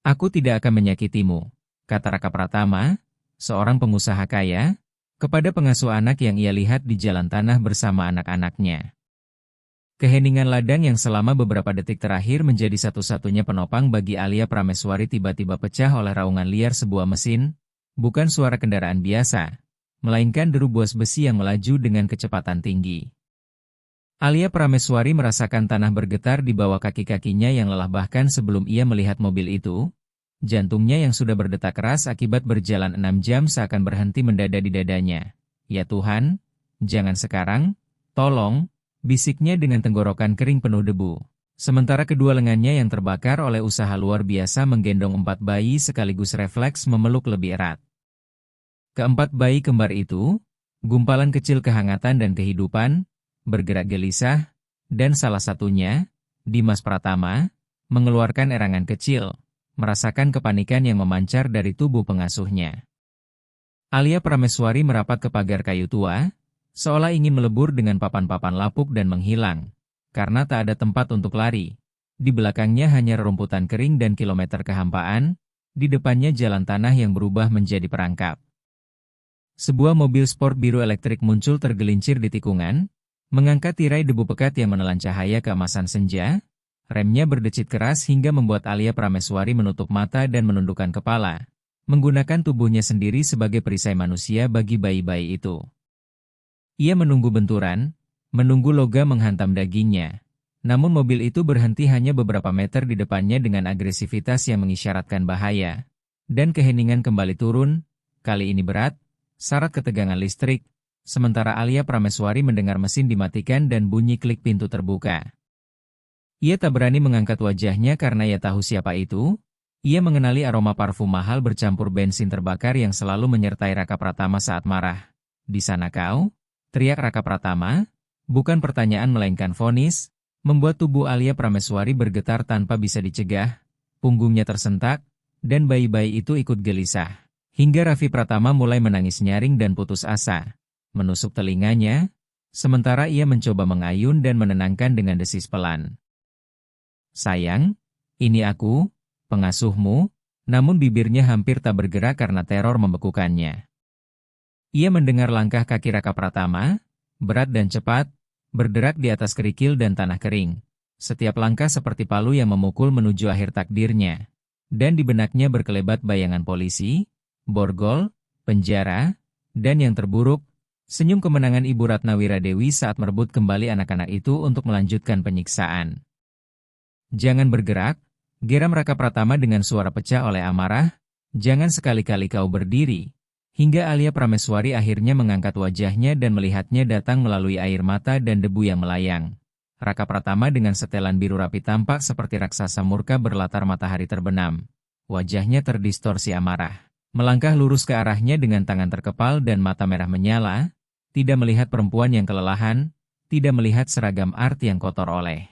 Aku tidak akan menyakitimu, kata Raka Pratama, seorang pengusaha kaya, kepada pengasuh anak yang ia lihat di jalan tanah bersama anak-anaknya. Keheningan ladang yang selama beberapa detik terakhir menjadi satu-satunya penopang bagi Alia Prameswari tiba-tiba pecah oleh raungan liar sebuah mesin, bukan suara kendaraan biasa, melainkan deru buas besi yang melaju dengan kecepatan tinggi. Alia Prameswari merasakan tanah bergetar di bawah kaki-kakinya yang lelah bahkan sebelum ia melihat mobil itu. Jantungnya yang sudah berdetak keras akibat berjalan 6 jam seakan berhenti mendadak di dadanya. Ya Tuhan, jangan sekarang, tolong, bisiknya dengan tenggorokan kering penuh debu. Sementara kedua lengannya yang terbakar oleh usaha luar biasa menggendong 4 bayi sekaligus refleks memeluk lebih erat. Keempat bayi kembar itu, gumpalan kecil kehangatan dan kehidupan, bergerak gelisah, dan salah satunya, Dimas Pratama, mengeluarkan erangan kecil, merasakan kepanikan yang memancar dari tubuh pengasuhnya. Alia Prameswari merapat ke pagar kayu tua, seolah ingin melebur dengan papan-papan lapuk dan menghilang, karena tak ada tempat untuk lari. Di belakangnya hanya rerumputan kering dan kilometer kehampaan, di depannya jalan tanah yang berubah menjadi perangkap. Sebuah mobil sport biru elektrik muncul tergelincir di tikungan, mengangkat tirai debu pekat yang menelan cahaya keemasan senja. Remnya berdecit keras hingga membuat Alia Prameswari menutup mata dan menundukkan kepala, menggunakan tubuhnya sendiri sebagai perisai manusia bagi bayi-bayi itu. Ia menunggu benturan, menunggu logam menghantam dagingnya. Namun mobil itu berhenti hanya beberapa meter di depannya dengan agresivitas yang mengisyaratkan bahaya. Dan keheningan kembali turun, kali ini berat, syarat ketegangan listrik, sementara Alia Prameswari mendengar mesin dimatikan dan bunyi klik pintu terbuka. Ia tak berani mengangkat wajahnya karena ia tahu siapa itu. Ia mengenali aroma parfum mahal bercampur bensin terbakar yang selalu menyertai Raka Pratama saat marah. "Di sana kau?" teriak Raka Pratama. Bukan pertanyaan melainkan vonis, membuat tubuh Alia Prameswari bergetar tanpa bisa dicegah. Punggungnya tersentak, dan bayi-bayi itu ikut gelisah. Hingga Raffi Pratama mulai menangis nyaring dan putus asa. Menusuk telinganya, sementara ia mencoba mengayun dan menenangkan dengan desis pelan. "Sayang, ini aku, pengasuhmu," namun bibirnya hampir tak bergerak karena teror membekukannya. Ia mendengar langkah kaki Raka Pratama, berat dan cepat, berderak di atas kerikil dan tanah kering. Setiap langkah seperti palu yang memukul menuju akhir takdirnya. Dan di benaknya berkelebat bayangan polisi, borgol, penjara, dan yang terburuk, senyum kemenangan Ibu Ratnawira Dewi saat merebut kembali anak-anak itu untuk melanjutkan penyiksaan. "Jangan bergerak," geram Raka Pratama dengan suara pecah oleh amarah. "Jangan sekali-kali kau berdiri." Hingga Alia Prameswari akhirnya mengangkat wajahnya dan melihatnya datang melalui air mata dan debu yang melayang. Raka Pratama dengan setelan biru rapi tampak seperti raksasa murka berlatar matahari terbenam. Wajahnya terdistorsi amarah. Melangkah lurus ke arahnya dengan tangan terkepal dan mata merah menyala, tidak melihat perempuan yang kelelahan, tidak melihat seragam art yang kotor oleh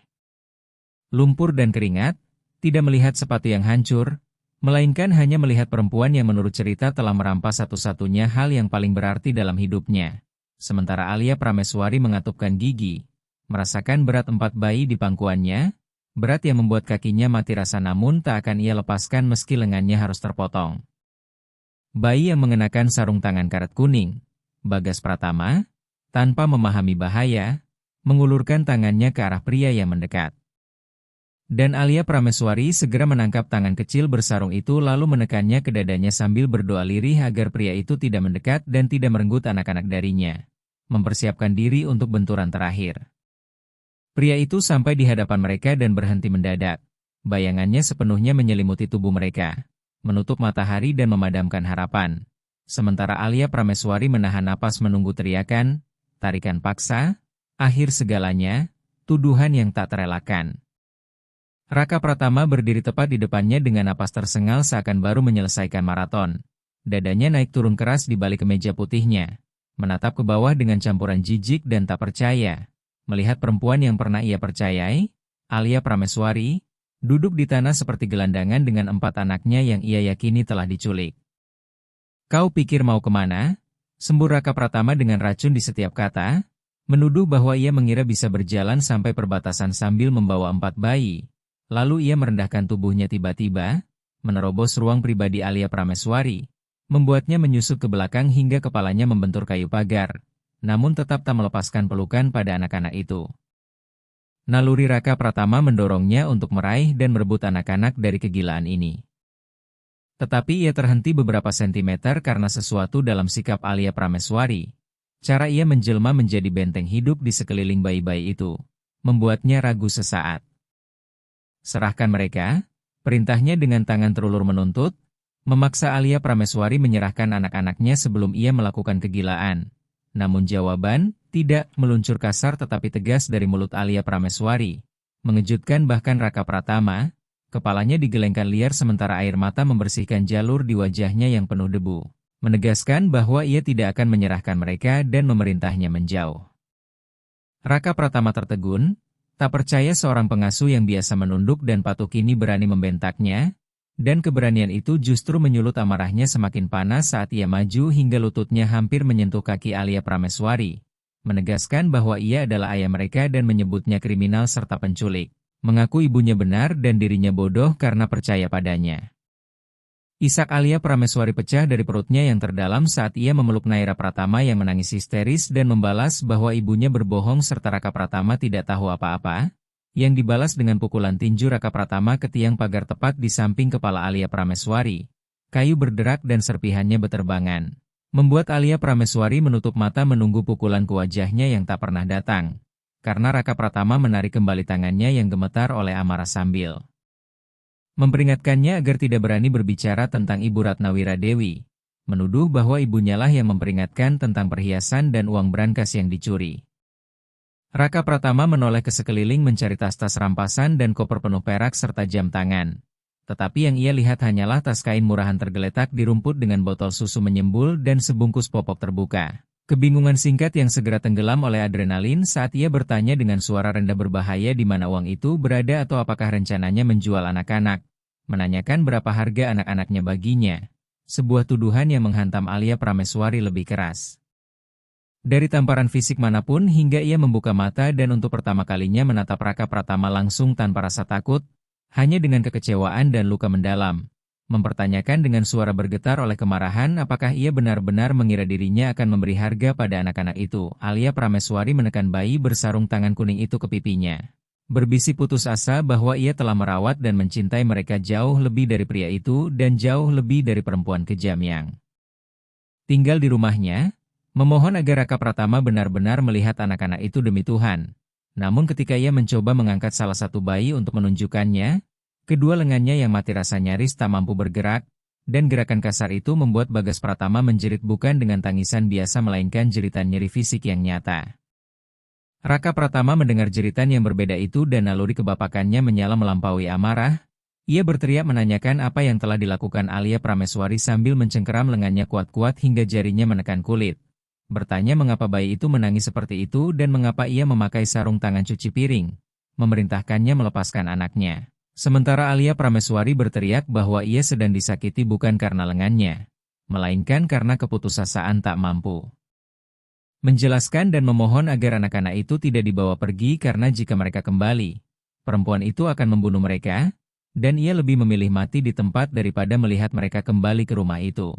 lumpur dan keringat, tidak melihat sepatu yang hancur, melainkan hanya melihat perempuan yang menurut cerita telah merampas satu-satunya hal yang paling berarti dalam hidupnya. Sementara Alia Prameswari mengatupkan gigi, merasakan berat 4 bayi di pangkuannya, berat yang membuat kakinya mati rasa namun tak akan ia lepaskan meski lengannya harus terpotong. Bayi yang mengenakan sarung tangan karet kuning, Bagas Pratama, tanpa memahami bahaya, mengulurkan tangannya ke arah pria yang mendekat. Dan Alia Prameswari segera menangkap tangan kecil bersarung itu lalu menekannya ke dadanya sambil berdoa lirih agar pria itu tidak mendekat dan tidak merenggut anak-anak darinya. Mempersiapkan diri untuk benturan terakhir. Pria itu sampai di hadapan mereka dan berhenti mendadak. Bayangannya sepenuhnya menyelimuti tubuh mereka, menutup matahari dan memadamkan harapan. Sementara Alia Prameswari menahan napas menunggu teriakan, tarikan paksa, akhir segalanya, tuduhan yang tak terelakkan. Raka Pratama berdiri tepat di depannya dengan napas tersengal seakan baru menyelesaikan maraton. Dadanya naik turun keras di balik kemeja putihnya. Menatap ke bawah dengan campuran jijik dan tak percaya. Melihat perempuan yang pernah ia percayai, Alia Prameswari, duduk di tanah seperti gelandangan dengan 4 anaknya yang ia yakini telah diculik. "Kau pikir mau kemana?" sembur Raka Pratama dengan racun di setiap kata, menuduh bahwa ia mengira bisa berjalan sampai perbatasan sambil membawa 4 bayi. Lalu ia merendahkan tubuhnya tiba-tiba, menerobos ruang pribadi Alia Prameswari, membuatnya menyusut ke belakang hingga kepalanya membentur kayu pagar, namun tetap tak melepaskan pelukan pada anak-anak itu. Naluri Raka Pratama mendorongnya untuk meraih dan merebut anak-anak dari kegilaan ini. Tetapi ia terhenti beberapa sentimeter karena sesuatu dalam sikap Alia Prameswari. Cara ia menjelma menjadi benteng hidup di sekeliling bayi-bayi itu, membuatnya ragu sesaat. Serahkan mereka, perintahnya dengan tangan terulur menuntut, memaksa Alia Prameswari menyerahkan anak-anaknya sebelum ia melakukan kegilaan. Namun jawaban, tidak, meluncur kasar tetapi tegas dari mulut Alia Prameswari. Mengejutkan bahkan Raka Pratama, kepalanya digelengkan liar sementara air mata membersihkan jalur di wajahnya yang penuh debu. Menegaskan bahwa ia tidak akan menyerahkan mereka dan memerintahnya menjauh. Raka Pratama tertegun, tak percaya seorang pengasuh yang biasa menunduk dan patuh kini berani membentaknya, dan keberanian itu justru menyulut amarahnya semakin panas saat ia maju hingga lututnya hampir menyentuh kaki Alia Prameswari, menegaskan bahwa ia adalah ayah mereka dan menyebutnya kriminal serta penculik. Mengaku ibunya benar dan dirinya bodoh karena percaya padanya. Isak Alia Prameswari pecah dari perutnya yang terdalam saat ia memeluk Naira Pratama yang menangis histeris dan membalas bahwa ibunya berbohong serta Raka Pratama tidak tahu apa-apa, yang dibalas dengan pukulan tinju Raka Pratama ke tiang pagar tepat di samping kepala Alia Prameswari. Kayu berderak dan serpihannya beterbangan, membuat Alia Prameswari menutup mata menunggu pukulan ke wajahnya yang tak pernah datang. Karena Raka Pratama menarik kembali tangannya yang gemetar oleh amarah sambil memperingatkannya agar tidak berani berbicara tentang Ibu Ratnawira Dewi, menuduh bahwa ibunya lah yang memperingatkan tentang perhiasan dan uang brankas yang dicuri. Raka Pratama menoleh ke sekeliling mencari tas-tas rampasan dan koper penuh perak serta jam tangan. Tetapi yang ia lihat hanyalah tas kain murahan tergeletak di rumput dengan botol susu menyembul dan sebungkus popok terbuka. Kebingungan singkat yang segera tenggelam oleh adrenalin saat ia bertanya dengan suara rendah berbahaya di mana uang itu berada atau apakah rencananya menjual anak-anak. Menanyakan berapa harga anak-anaknya baginya. Sebuah tuduhan yang menghantam Alia Prameswari lebih keras. Dari tamparan fisik manapun hingga ia membuka mata dan untuk pertama kalinya menatap Raka Pratama langsung tanpa rasa takut, hanya dengan kekecewaan dan luka mendalam. Mempertanyakan dengan suara bergetar oleh kemarahan apakah ia benar-benar mengira dirinya akan memberi harga pada anak-anak itu. Alia Prameswari menekan bayi bersarung tangan kuning itu ke pipinya. Berbisik putus asa bahwa ia telah merawat dan mencintai mereka jauh lebih dari pria itu dan jauh lebih dari perempuan kejam yang tinggal di rumahnya, memohon agar Raka Pratama benar-benar melihat anak-anak itu demi Tuhan. Namun ketika ia mencoba mengangkat salah satu bayi untuk menunjukkannya, kedua lengannya yang mati rasa nyaris tak mampu bergerak, dan gerakan kasar itu membuat Bagas Pratama menjerit bukan dengan tangisan biasa melainkan jeritan nyeri fisik yang nyata. Raka Pratama mendengar jeritan yang berbeda itu dan naluri kebapakannya menyala melampaui amarah. Ia berteriak menanyakan apa yang telah dilakukan Alia Prameswari sambil mencengkeram lengannya kuat-kuat hingga jarinya menekan kulit. Bertanya mengapa bayi itu menangis seperti itu dan mengapa ia memakai sarung tangan cuci piring. Memerintahkannya melepaskan anaknya. Sementara Alia Prameswari berteriak bahwa ia sedang disakiti bukan karena lengannya, melainkan karena keputusasaan tak mampu. Menjelaskan dan memohon agar anak-anak itu tidak dibawa pergi karena jika mereka kembali, perempuan itu akan membunuh mereka, dan ia lebih memilih mati di tempat daripada melihat mereka kembali ke rumah itu.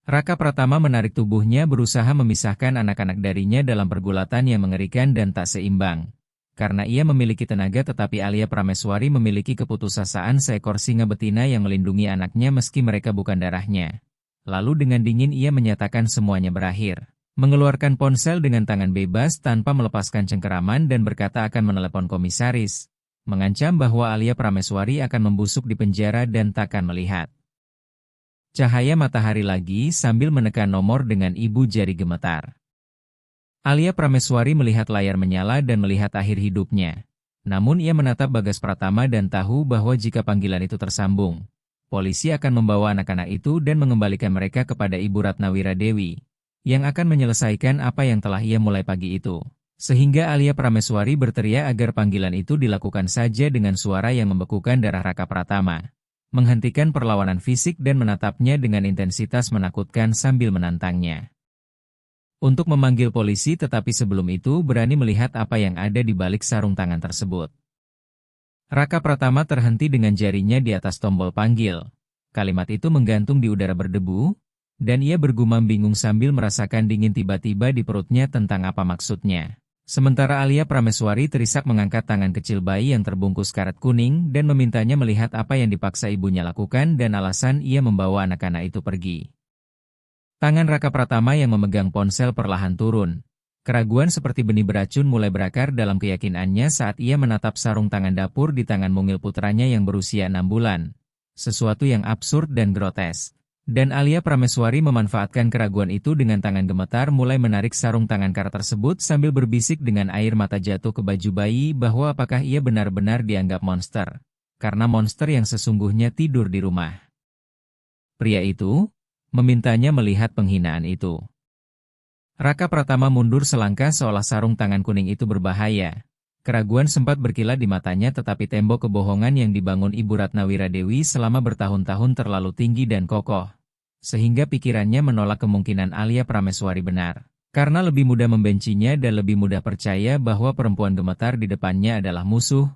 Raka Pratama menarik tubuhnya berusaha memisahkan anak-anak darinya dalam pergulatan yang mengerikan dan tak seimbang. Karena ia memiliki tenaga tetapi Alia Prameswari memiliki keputusasaan seekor singa betina yang melindungi anaknya meski mereka bukan darahnya. Lalu dengan dingin ia menyatakan semuanya berakhir. Mengeluarkan ponsel dengan tangan bebas tanpa melepaskan cengkeraman dan berkata akan menelepon komisaris. Mengancam bahwa Alia Prameswari akan membusuk di penjara dan takkan melihat cahaya matahari lagi sambil menekan nomor dengan ibu jari gemetar. Alia Prameswari melihat layar menyala dan melihat akhir hidupnya. Namun ia menatap Bagas Pratama dan tahu bahwa jika panggilan itu tersambung, polisi akan membawa anak-anak itu dan mengembalikan mereka kepada Ibu Ratnawira Dewi, yang akan menyelesaikan apa yang telah ia mulai pagi itu. Sehingga Alia Prameswari berteriak agar panggilan itu dilakukan saja dengan suara yang membekukan darah Raka Pratama. Menghentikan perlawanan fisik dan menatapnya dengan intensitas menakutkan sambil menantangnya untuk memanggil polisi tetapi sebelum itu berani melihat apa yang ada di balik sarung tangan tersebut. Raka Pratama terhenti dengan jarinya di atas tombol panggil. Kalimat itu menggantung di udara berdebu, dan ia bergumam bingung sambil merasakan dingin tiba-tiba di perutnya tentang apa maksudnya. Sementara Alia Prameswari terisak mengangkat tangan kecil bayi yang terbungkus karet kuning dan memintanya melihat apa yang dipaksa ibunya lakukan dan alasan ia membawa anak-anak itu pergi. Tangan Raka Pratama yang memegang ponsel perlahan turun. Keraguan seperti benih beracun mulai berakar dalam keyakinannya saat ia menatap sarung tangan dapur di tangan mungil putranya yang berusia 6 bulan. Sesuatu yang absurd dan grotesk. Dan Alia Prameswari memanfaatkan keraguan itu dengan tangan gemetar mulai menarik sarung tangan karet tersebut sambil berbisik dengan air mata jatuh ke baju bayi bahwa apakah ia benar-benar dianggap monster. Karena monster yang sesungguhnya tidur di rumah. Pria itu memintanya melihat penghinaan itu. Raka Pratama mundur selangkah seolah sarung tangan kuning itu berbahaya. Keraguan sempat berkilat di matanya tetapi tembok kebohongan yang dibangun Ibu Ratna Wiradewi selama bertahun-tahun terlalu tinggi dan kokoh. Sehingga pikirannya menolak kemungkinan Alia Prameswari benar. Karena lebih mudah membencinya dan lebih mudah percaya bahwa perempuan gemetar di depannya adalah musuh.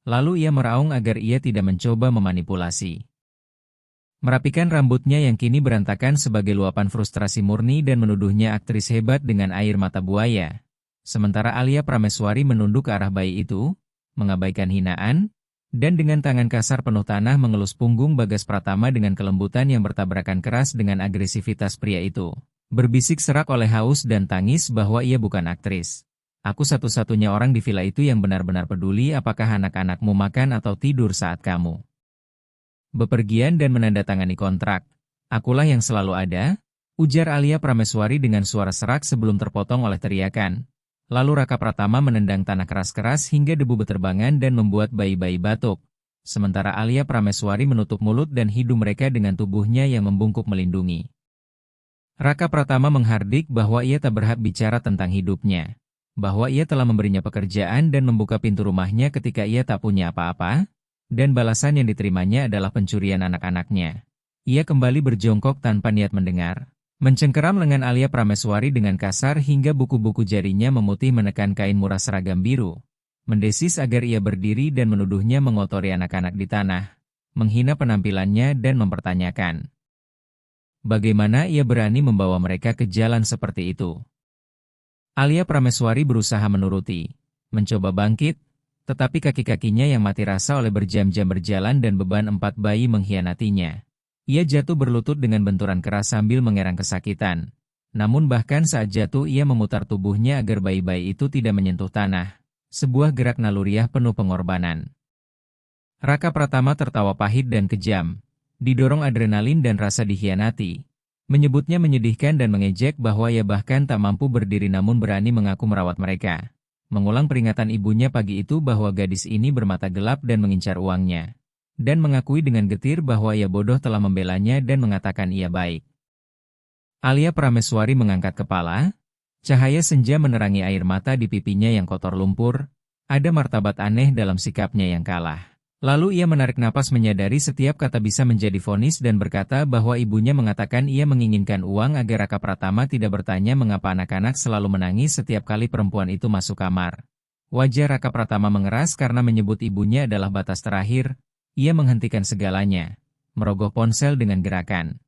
Lalu ia meraung agar ia tidak mencoba memanipulasi. Merapikan rambutnya yang kini berantakan sebagai luapan frustrasi murni dan menuduhnya aktris hebat dengan air mata buaya. Sementara Alia Prameswari menunduk ke arah bayi itu, mengabaikan hinaan, dan dengan tangan kasar penuh tanah mengelus punggung Bagas Pratama dengan kelembutan yang bertabrakan keras dengan agresivitas pria itu. Berbisik serak oleh haus dan tangis bahwa ia bukan aktris. Aku satu-satunya orang di villa itu yang benar-benar peduli apakah anak-anakmu makan atau tidur saat kamu bepergian dan menandatangani kontrak. Akulah yang selalu ada, ujar Alia Prameswari dengan suara serak sebelum terpotong oleh teriakan. Lalu Raka Pratama menendang tanah keras-keras hingga debu beterbangan dan membuat bayi-bayi batuk. Sementara Alia Prameswari menutup mulut dan hidung mereka dengan tubuhnya yang membungkuk melindungi. Raka Pratama menghardik bahwa ia tak berhak bicara tentang hidupnya. Bahwa ia telah memberinya pekerjaan dan membuka pintu rumahnya ketika ia tak punya apa-apa. Dan balasan yang diterimanya adalah pencurian anak-anaknya. Ia kembali berjongkok tanpa niat mendengar. Mencengkeram lengan Alia Prameswari dengan kasar hingga buku-buku jarinya memutih menekan kain murah seragam biru. Mendesis agar ia berdiri dan menuduhnya mengotori anak-anak di tanah. Menghina penampilannya dan mempertanyakan. Bagaimana ia berani membawa mereka ke jalan seperti itu? Alia Prameswari berusaha menuruti. Mencoba bangkit. Tetapi kaki-kakinya yang mati rasa oleh berjam-jam berjalan dan beban 4 bayi mengkhianatinya. Ia jatuh berlutut dengan benturan keras sambil mengerang kesakitan. Namun bahkan saat jatuh ia memutar tubuhnya agar bayi-bayi itu tidak menyentuh tanah. Sebuah gerak naluriah penuh pengorbanan. Raka Pratama tertawa pahit dan kejam. Didorong adrenalin dan rasa dikhianati. Menyebutnya menyedihkan dan mengejek bahwa ia bahkan tak mampu berdiri namun berani mengaku merawat mereka. Mengulang peringatan ibunya pagi itu bahwa gadis ini bermata gelap dan mengincar uangnya. Dan mengakui dengan getir bahwa ia bodoh telah membelanya dan mengatakan ia baik. Alia Prameswari mengangkat kepala. Cahaya senja menerangi air mata di pipinya yang kotor lumpur. Ada martabat aneh dalam sikapnya yang kalah. Lalu ia menarik napas menyadari setiap kata bisa menjadi vonis dan berkata bahwa ibunya mengatakan ia menginginkan uang agar Raka Pratama tidak bertanya mengapa anak-anak selalu menangis setiap kali perempuan itu masuk kamar. Wajah Raka Pratama mengeras karena menyebut ibunya adalah batas terakhir. Ia menghentikan segalanya. Merogoh ponsel dengan gerakan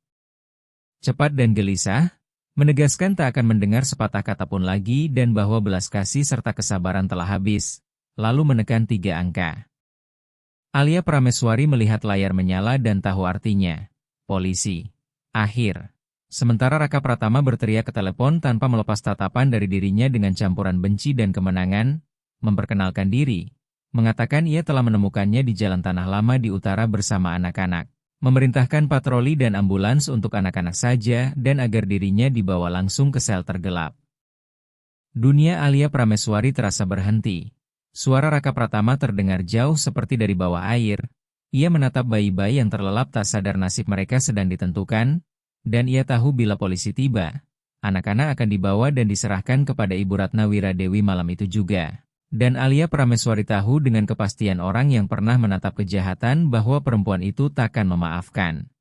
cepat dan gelisah, menegaskan tak akan mendengar sepatah kata pun lagi dan bahwa belas kasih serta kesabaran telah habis. Lalu menekan 3 angka. Alia Prameswari melihat layar menyala dan tahu artinya. Polisi. Akhir. Sementara Raka Pratama berteriak ke telepon tanpa melepas tatapan dari dirinya dengan campuran benci dan kemenangan, memperkenalkan diri, mengatakan ia telah menemukannya di jalan tanah lama di utara bersama anak-anak, memerintahkan patroli dan ambulans untuk anak-anak saja dan agar dirinya dibawa langsung ke sel tergelap. Dunia Alia Prameswari terasa berhenti. Suara Raka Pratama terdengar jauh seperti dari bawah air. Ia menatap bayi-bayi yang terlelap tak sadar nasib mereka sedang ditentukan, dan ia tahu bila polisi tiba, anak-anak akan dibawa dan diserahkan kepada Ibu Ratna Wiradewi malam itu juga. Dan Alia Prameswari tahu dengan kepastian orang yang pernah menatap kejahatan bahwa perempuan itu takkan memaafkan.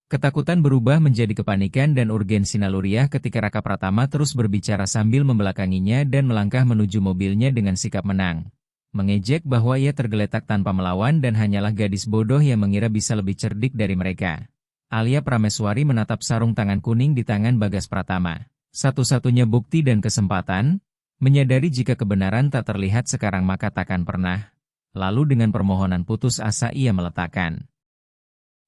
Ketakutan berubah menjadi kepanikan dan urgensi naluriah ketika Raka Pratama terus berbicara sambil membelakanginya dan melangkah menuju mobilnya dengan sikap menang. mengejek bahwa ia tergeletak tanpa melawan dan hanyalah gadis bodoh yang mengira bisa lebih cerdik dari mereka. Alia Prameswari menatap sarung tangan kuning di tangan Bagas Pratama. Satu-satunya bukti dan kesempatan, menyadari jika kebenaran tak terlihat sekarang maka takkan pernah. Lalu dengan permohonan putus asa ia meletakkan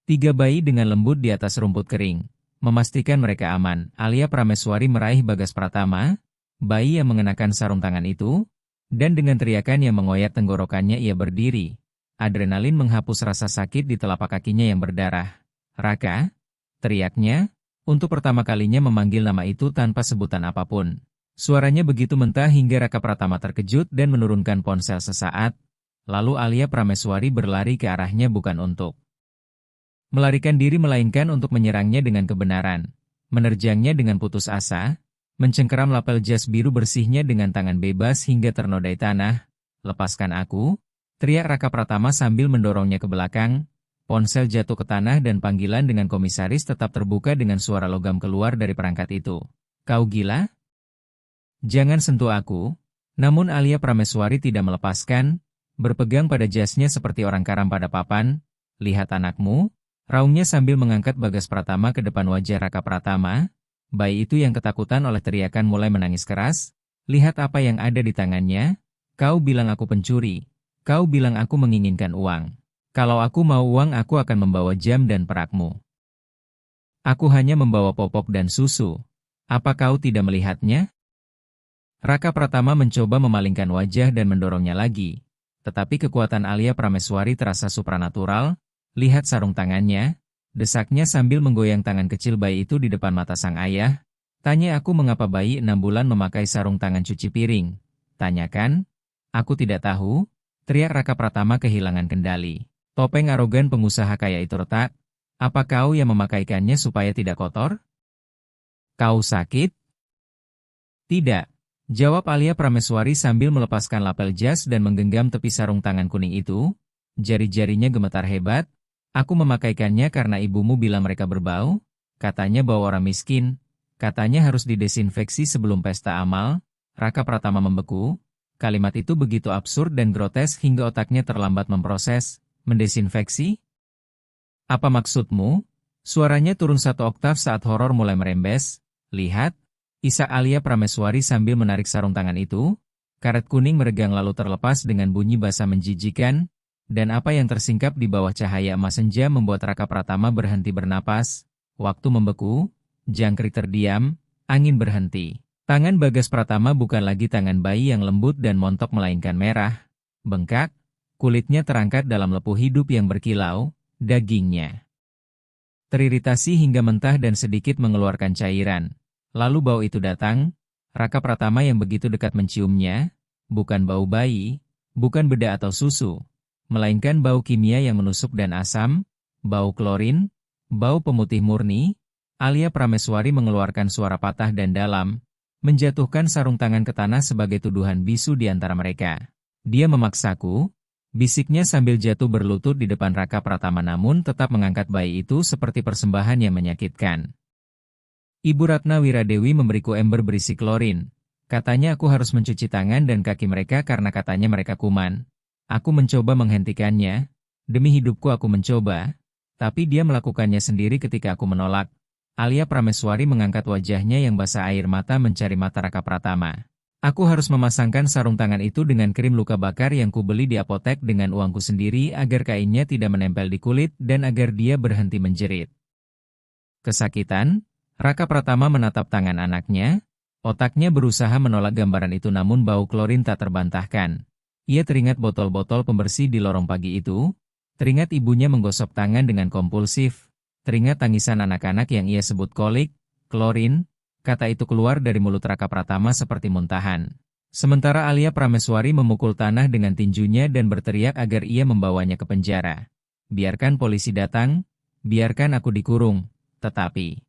3 bayi dengan lembut di atas rumput kering. Memastikan mereka aman, Alia Prameswari meraih Bagas Pratama, bayi yang mengenakan sarung tangan itu, dan dengan teriakan yang mengoyak tenggorokannya ia berdiri. Adrenalin menghapus rasa sakit di telapak kakinya yang berdarah. "Raka," teriaknya, untuk pertama kalinya memanggil nama itu tanpa sebutan apapun. Suaranya begitu mentah hingga Raka Pratama terkejut dan menurunkan ponsel sesaat. Lalu Alia Prameswari berlari ke arahnya bukan untuk melarikan diri melainkan untuk menyerangnya dengan kebenaran. Menerjangnya dengan putus asa, mencengkeram lapel jas biru bersihnya dengan tangan bebas hingga ternodai tanah. "Lepaskan aku!" teriak Raka Pratama sambil mendorongnya ke belakang. Ponsel jatuh ke tanah dan panggilan dengan komisaris tetap terbuka dengan suara logam keluar dari perangkat itu. "Kau gila? Jangan sentuh aku!" Namun Alia Prameswari tidak melepaskan, berpegang pada jasnya seperti orang karam pada papan. "Lihat anakmu!" raungnya sambil mengangkat Bagas Pratama ke depan wajah Raka Pratama. Bayi itu yang ketakutan oleh teriakan mulai menangis keras. "Lihat apa yang ada di tangannya. Kau bilang aku pencuri. Kau bilang aku menginginkan uang. Kalau aku mau uang aku akan membawa jam dan perakmu. Aku hanya membawa popok dan susu. Apa kau tidak melihatnya?" Raka Pratama mencoba memalingkan wajah dan mendorongnya lagi. Tetapi kekuatan Alia Prameswari terasa supranatural. "Lihat sarung tangannya," desaknya sambil menggoyang tangan kecil bayi itu di depan mata sang ayah. "Tanya aku mengapa bayi 6 bulan memakai sarung tangan cuci piring." "Tanyakan? Aku tidak tahu," teriak Raka Pratama kehilangan kendali. Topeng arogan pengusaha kaya itu retak. "Apa kau yang memakaikannya supaya tidak kotor? Kau sakit?" "Tidak," jawab Alia Prameswari sambil melepaskan lapel jas dan menggenggam tepi sarung tangan kuning itu. Jari-jarinya gemetar hebat. "Aku memakaikannya karena ibumu bilang mereka berbau. Katanya bawa orang miskin. Katanya harus didesinfeksi sebelum pesta amal." Raka Pratama membeku. Kalimat itu begitu absurd dan grotes hingga otaknya terlambat memproses. "Mendesinfeksi? Apa maksudmu?" Suaranya turun 1 oktav saat horor mulai merembes. "Lihat," isak Alia Prameswari sambil menarik sarung tangan itu. Karet kuning meregang lalu terlepas dengan bunyi basa menjijikan. Dan apa yang tersingkap di bawah cahaya emas senja membuat Raka Pratama berhenti bernapas. Waktu membeku, jangkrik terdiam, angin berhenti. Tangan Bagas Pratama bukan lagi tangan bayi yang lembut dan montok melainkan merah, bengkak, kulitnya terangkat dalam lepuh hidup yang berkilau, dagingnya teriritasi hingga mentah dan sedikit mengeluarkan cairan. Lalu bau itu datang, Raka Pratama yang begitu dekat menciumnya, bukan bau bayi, bukan beda atau susu, melainkan bau kimia yang menusuk dan asam, bau klorin, bau pemutih murni. Alia Prameswari mengeluarkan suara patah dan dalam, menjatuhkan sarung tangan ke tanah sebagai tuduhan bisu di antara mereka. "Dia memaksaku," bisiknya sambil jatuh berlutut di depan Raka Pratama namun tetap mengangkat bayi itu seperti persembahan yang menyakitkan. "Ibu Ratna Wiradewi memberiku ember berisi klorin. Katanya aku harus mencuci tangan dan kaki mereka karena katanya mereka kuman. Aku mencoba menghentikannya, demi hidupku aku mencoba, tapi dia melakukannya sendiri ketika aku menolak." Alia Prameswari mengangkat wajahnya yang basah air mata mencari mata Raka Pratama. "Aku harus memasangkan sarung tangan itu dengan krim luka bakar yang kubeli di apotek dengan uangku sendiri agar kainnya tidak menempel di kulit dan agar dia berhenti menjerit." Kesakitan, Raka Pratama menatap tangan anaknya. Otaknya berusaha menolak gambaran itu namun bau klorin tak terbantahkan. Ia teringat botol-botol pembersih di lorong pagi itu, teringat ibunya menggosok tangan dengan kompulsif, teringat tangisan anak-anak yang ia sebut kolik, klorin. Kata itu keluar dari mulut Raka Pratama seperti muntahan. Sementara Alia Prameswari memukul tanah dengan tinjunya dan berteriak agar ia membawanya ke penjara. "Biarkan polisi datang, biarkan aku dikurung, tetapi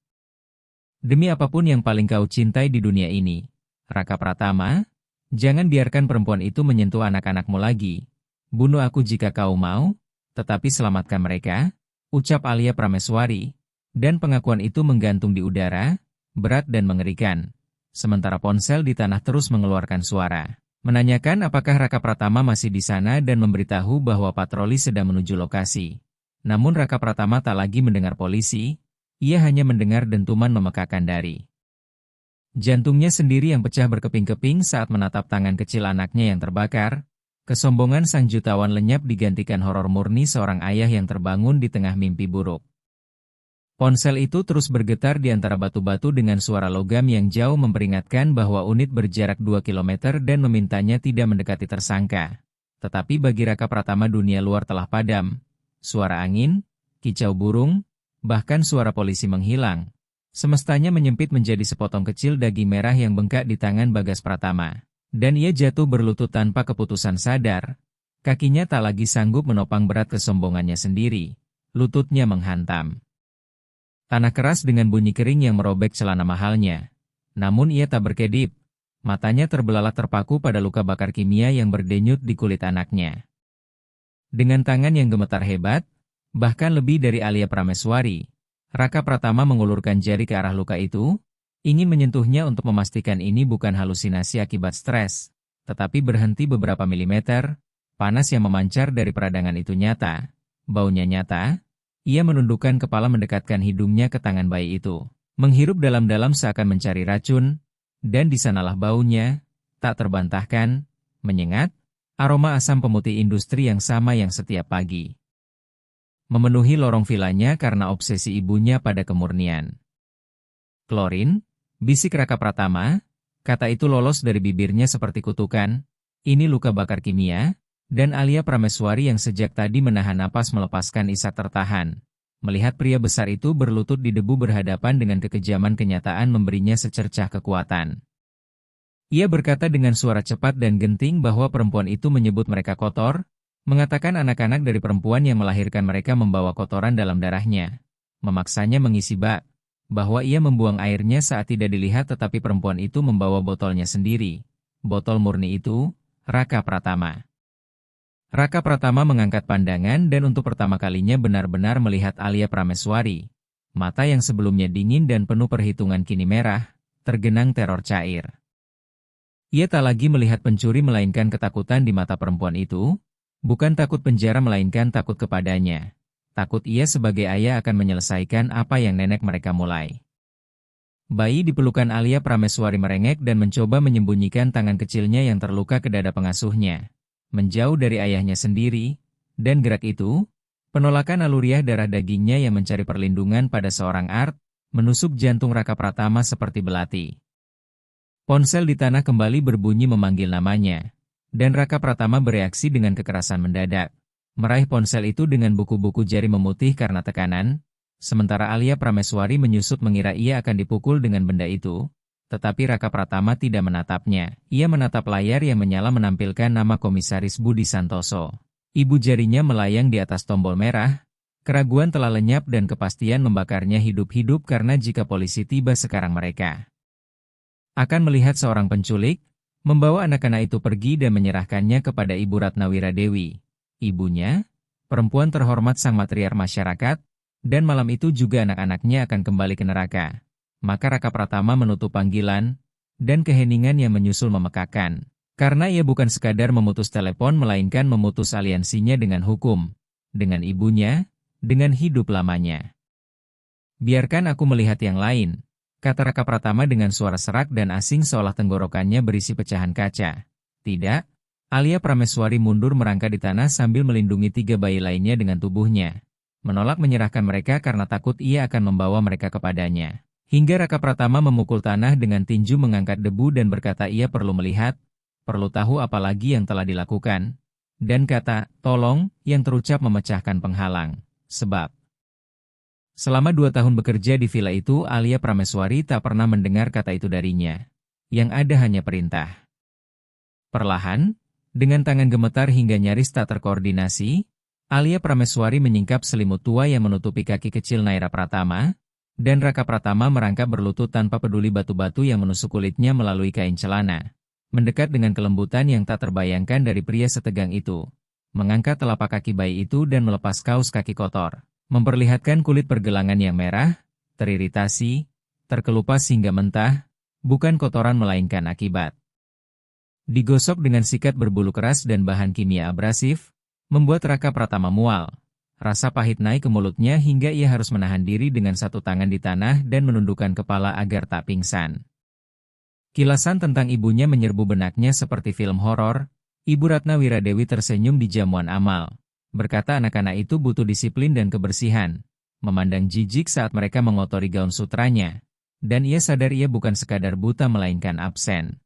demi apapun yang paling kau cintai di dunia ini, Raka Pratama, jangan biarkan perempuan itu menyentuh anak-anakmu lagi. Bunuh aku jika kau mau, tetapi selamatkan mereka," ucap Alia Prameswari, dan pengakuan itu menggantung di udara, berat dan mengerikan. Sementara ponsel di tanah terus mengeluarkan suara. menanyakan apakah Raka Pratama masih di sana dan memberitahu bahwa patroli sedang menuju lokasi. Namun Raka Pratama tak lagi mendengar polisi, ia hanya mendengar dentuman memekakan dari jantungnya sendiri yang pecah berkeping-keping saat menatap tangan kecil anaknya yang terbakar. Kesombongan sang jutawan lenyap digantikan horor murni seorang ayah yang terbangun di tengah mimpi buruk. Ponsel itu terus bergetar di antara batu-batu dengan suara logam yang jauh memperingatkan bahwa unit berjarak 2 kilometer dan memintanya tidak mendekati tersangka. Tetapi bagi Raka Pratama dunia luar telah padam. Suara angin, kicau burung, bahkan suara polisi menghilang. Semestanya menyempit menjadi sepotong kecil daging merah yang bengkak di tangan Bagas Pratama. Dan ia jatuh berlutut tanpa keputusan sadar. Kakinya tak lagi sanggup menopang berat kesombongannya sendiri. Lututnya menghantam tanah keras dengan bunyi kering yang merobek celana mahalnya. Namun ia tak berkedip. Matanya terbelalak terpaku pada luka bakar kimia yang berdenyut di kulit anaknya. Dengan tangan yang gemetar hebat, bahkan lebih dari Alia Prameswari, Raka Pratama mengulurkan jari ke arah luka itu, ingin menyentuhnya untuk memastikan ini bukan halusinasi akibat stres, tetapi berhenti beberapa milimeter. Panas yang memancar dari peradangan itu nyata, baunya nyata. Ia menundukkan kepala mendekatkan hidungnya ke tangan bayi itu, menghirup dalam-dalam seakan mencari racun, dan di sanalah baunya, tak terbantahkan, menyengat, aroma asam pemutih industri yang sama yang setiap pagi memenuhi lorong vilanya karena obsesi ibunya pada kemurnian. Klorin, bisik Raka Pratama, kata itu lolos dari bibirnya seperti kutukan, ini luka bakar kimia, dan Alia Prameswari yang sejak tadi menahan napas melepaskan isak tertahan. Melihat pria besar itu berlutut di debu berhadapan dengan kekejaman kenyataan memberinya secercah kekuatan. Ia berkata dengan suara cepat dan genting bahwa perempuan itu menyebut mereka kotor, mengatakan anak-anak dari perempuan yang melahirkan mereka membawa kotoran dalam darahnya. Memaksanya mengisi bak, bahwa ia membuang airnya saat tidak dilihat tetapi perempuan itu membawa botolnya sendiri. Botol murni itu, Raka Pratama. Raka Pratama mengangkat pandangan dan untuk pertama kalinya benar-benar melihat Alia Prameswari. Mata yang sebelumnya dingin dan penuh perhitungan kini merah, tergenang teror cair. Ia tak lagi melihat pencuri melainkan ketakutan di mata perempuan itu. Bukan takut penjara melainkan takut kepadanya. Takut ia sebagai ayah akan menyelesaikan apa yang nenek mereka mulai. Bayi di pelukan Alia Prameswari merengek dan mencoba menyembunyikan tangan kecilnya yang terluka ke dada pengasuhnya. Menjauh dari ayahnya sendiri, dan gerak itu, penolakan aluriah darah dagingnya yang mencari perlindungan pada seorang art, menusuk jantung Raka Pratama seperti belati. Ponsel di tanah kembali berbunyi memanggil namanya. Dan Raka Pratama bereaksi dengan kekerasan mendadak. Meraih ponsel itu dengan buku-buku jari memutih karena tekanan, sementara Alia Prameswari menyusut mengira ia akan dipukul dengan benda itu. Tetapi Raka Pratama tidak menatapnya. Ia menatap layar yang menyala menampilkan nama Komisaris Budi Santoso. Ibu jarinya melayang di atas tombol merah. Keraguan telah lenyap dan kepastian membakarnya hidup-hidup karena jika polisi tiba sekarang mereka akan melihat seorang penculik, membawa anak-anak itu pergi dan menyerahkannya kepada Ibu Ratnawira Dewi. Ibunya, perempuan terhormat sang matriark masyarakat, dan malam itu juga anak-anaknya akan kembali ke neraka. Maka Raka Pratama menutup panggilan, dan keheningan yang menyusul memekakan. Karena ia bukan sekadar memutus telepon melainkan memutus aliansinya dengan hukum, dengan ibunya, dengan hidup lamanya. Biarkan aku melihat yang lain, kata Raka Pratama dengan suara serak dan asing seolah tenggorokannya berisi pecahan kaca. Tidak, Alia Prameswari mundur merangkak di tanah sambil melindungi 3 bayi lainnya dengan tubuhnya. Menolak menyerahkan mereka karena takut ia akan membawa mereka kepadanya. Hingga Raka Pratama memukul tanah dengan tinju mengangkat debu dan berkata ia perlu melihat, perlu tahu apa lagi yang telah dilakukan. Dan kata, tolong, yang terucap memecahkan penghalang. Sebab selama 2 tahun bekerja di villa itu, Alia Prameswari tak pernah mendengar kata itu darinya. Yang ada hanya perintah. Perlahan, dengan tangan gemetar hingga nyaris tak terkoordinasi, Alia Prameswari menyingkap selimut tua yang menutupi kaki kecil Naira Pratama, dan Raka Pratama merangkap berlutut tanpa peduli batu-batu yang menusuk kulitnya melalui kain celana. Mendekat dengan kelembutan yang tak terbayangkan dari pria setegang itu. Mengangkat telapak kaki bayi itu dan melepas kaus kaki kotor. Memperlihatkan kulit pergelangan yang merah, teriritasi, terkelupas hingga mentah, bukan kotoran melainkan akibat Digosok dengan sikat berbulu keras dan bahan kimia abrasif, membuat Raka Pratama mual. Rasa pahit naik ke mulutnya hingga ia harus menahan diri dengan satu tangan di tanah dan menundukkan kepala agar tak pingsan. Kilasan tentang ibunya menyerbu benaknya seperti film horor. Ibu Ratna Wiradewi tersenyum di jamuan amal. Berkata anak-anak itu butuh disiplin dan kebersihan. Memandang jijik saat mereka mengotori gaun sutranya. Dan ia sadar ia bukan sekadar buta melainkan absen.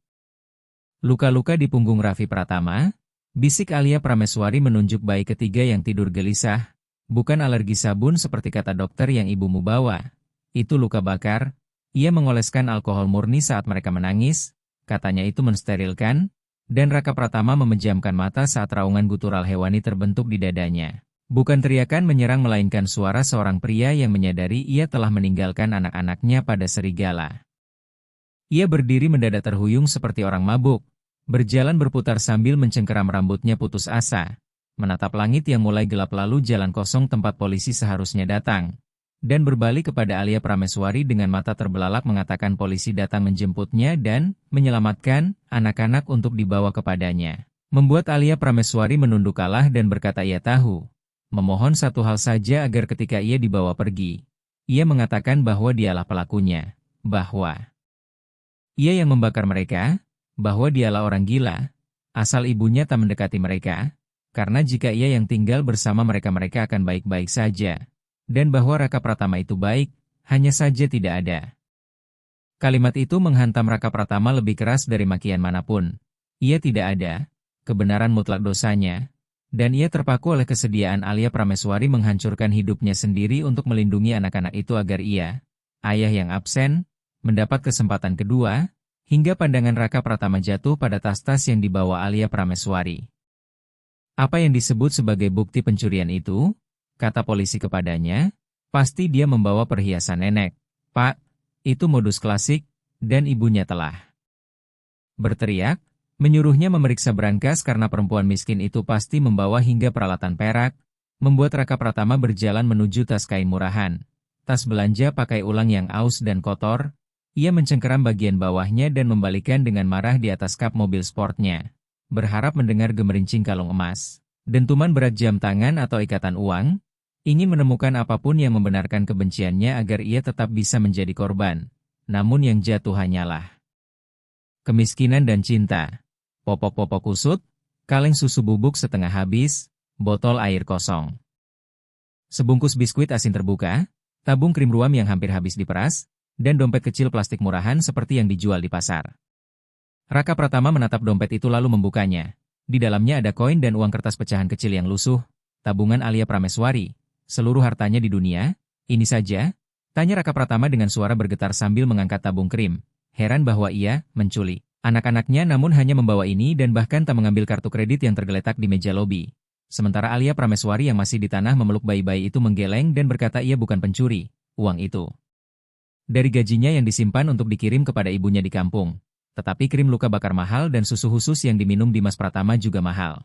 Luka-luka di punggung Raffi Pratama? Bisik Alia Prameswari menunjuk bayi ketiga yang tidur gelisah. Bukan alergi sabun seperti kata dokter yang ibumu bawa. Itu luka bakar. Ia mengoleskan alkohol murni saat mereka menangis. Katanya itu mensterilkan. Dan Raka Pratama memejamkan mata saat raungan gutural hewani terbentuk di dadanya. Bukan teriakan menyerang melainkan suara seorang pria yang menyadari ia telah meninggalkan anak-anaknya pada serigala. Ia berdiri mendadak terhuyung seperti orang mabuk. Berjalan berputar sambil mencengkeram rambutnya putus asa. Menatap langit yang mulai gelap lalu jalan kosong tempat polisi seharusnya datang. Dan berbalik kepada Alia Prameswari dengan mata terbelalak mengatakan polisi datang menjemputnya dan menyelamatkan anak-anak untuk dibawa kepadanya. Membuat Alia Prameswari menunduk kalah dan berkata ia tahu. Memohon satu hal saja agar ketika ia dibawa pergi. Ia mengatakan bahwa dialah pelakunya. Bahwa ia yang membakar mereka. Bahwa dialah orang gila. Asal ibunya tak mendekati mereka. Karena jika ia yang tinggal bersama mereka akan baik-baik saja. Dan bahwa Raka Pratama itu baik, hanya saja tidak ada. Kalimat itu menghantam Raka Pratama lebih keras dari makian manapun. Ia tidak ada, kebenaran mutlak dosanya, dan ia terpaku oleh kesediaan Alia Prameswari menghancurkan hidupnya sendiri untuk melindungi anak-anak itu agar ia, ayah yang absen, mendapat kesempatan kedua, hingga pandangan Raka Pratama jatuh pada tas-tas yang dibawa Alia Prameswari. Apa yang disebut sebagai bukti pencurian itu? Kata polisi kepadanya, pasti dia membawa perhiasan nenek. Pak, itu modus klasik, dan ibunya telah berteriak, menyuruhnya memeriksa berangkas karena perempuan miskin itu pasti membawa hingga peralatan perak, membuat Raka Pratama berjalan menuju tas kain murahan. Tas belanja pakai ulang yang aus dan kotor, ia mencengkeram bagian bawahnya dan membalikan dengan marah di atas kap mobil sportnya. Berharap mendengar gemerincing kalung emas, dentuman berat jam tangan atau ikatan uang, ingin menemukan apapun yang membenarkan kebenciannya agar ia tetap bisa menjadi korban. Namun yang jatuh hanyalah kemiskinan dan cinta. Popok-popok kusut, kaleng susu bubuk setengah habis, botol air kosong. Sebungkus biskuit asin terbuka, tabung krim ruam yang hampir habis diperas, dan dompet kecil plastik murahan seperti yang dijual di pasar. Raka Pratama menatap dompet itu lalu membukanya. Di dalamnya ada koin dan uang kertas pecahan kecil yang lusuh, tabungan Alia Prameswari. Seluruh hartanya di dunia, ini saja? Tanya Raka Pratama dengan suara bergetar sambil mengangkat tabung krim. Heran bahwa ia menculik anak-anaknya namun hanya membawa ini dan bahkan tak mengambil kartu kredit yang tergeletak di meja lobi. Sementara Alia Prameswari yang masih di tanah memeluk bayi-bayi itu menggeleng dan berkata ia bukan pencuri, uang itu dari gajinya yang disimpan untuk dikirim kepada ibunya di kampung. Tetapi krim luka bakar mahal dan susu khusus yang diminum Dimas Pratama juga mahal.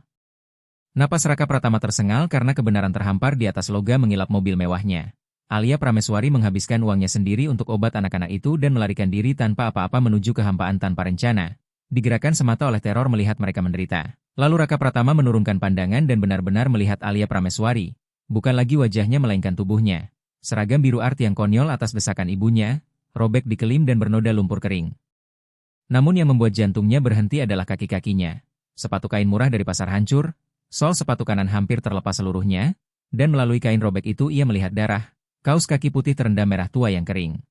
Napas Raka Pratama tersengal karena kebenaran terhampar di atas logam mengilap mobil mewahnya. Alia Prameswari menghabiskan uangnya sendiri untuk obat anak-anak itu dan melarikan diri tanpa apa-apa menuju kehampaan tanpa rencana. Digerakkan semata oleh teror melihat mereka menderita. Lalu Raka Pratama menurunkan pandangan dan benar-benar melihat Alia Prameswari. Bukan lagi wajahnya melainkan tubuhnya. Seragam biru art yang konyol atas desakan ibunya, robek dikelim dan bernoda lumpur kering. Namun yang membuat jantungnya berhenti adalah kaki-kakinya. Sepatu kain murah dari pasar hancur, sol sepatu kanan hampir terlepas seluruhnya, dan melalui kain robek itu ia melihat darah, kaus kaki putih terendam merah tua yang kering.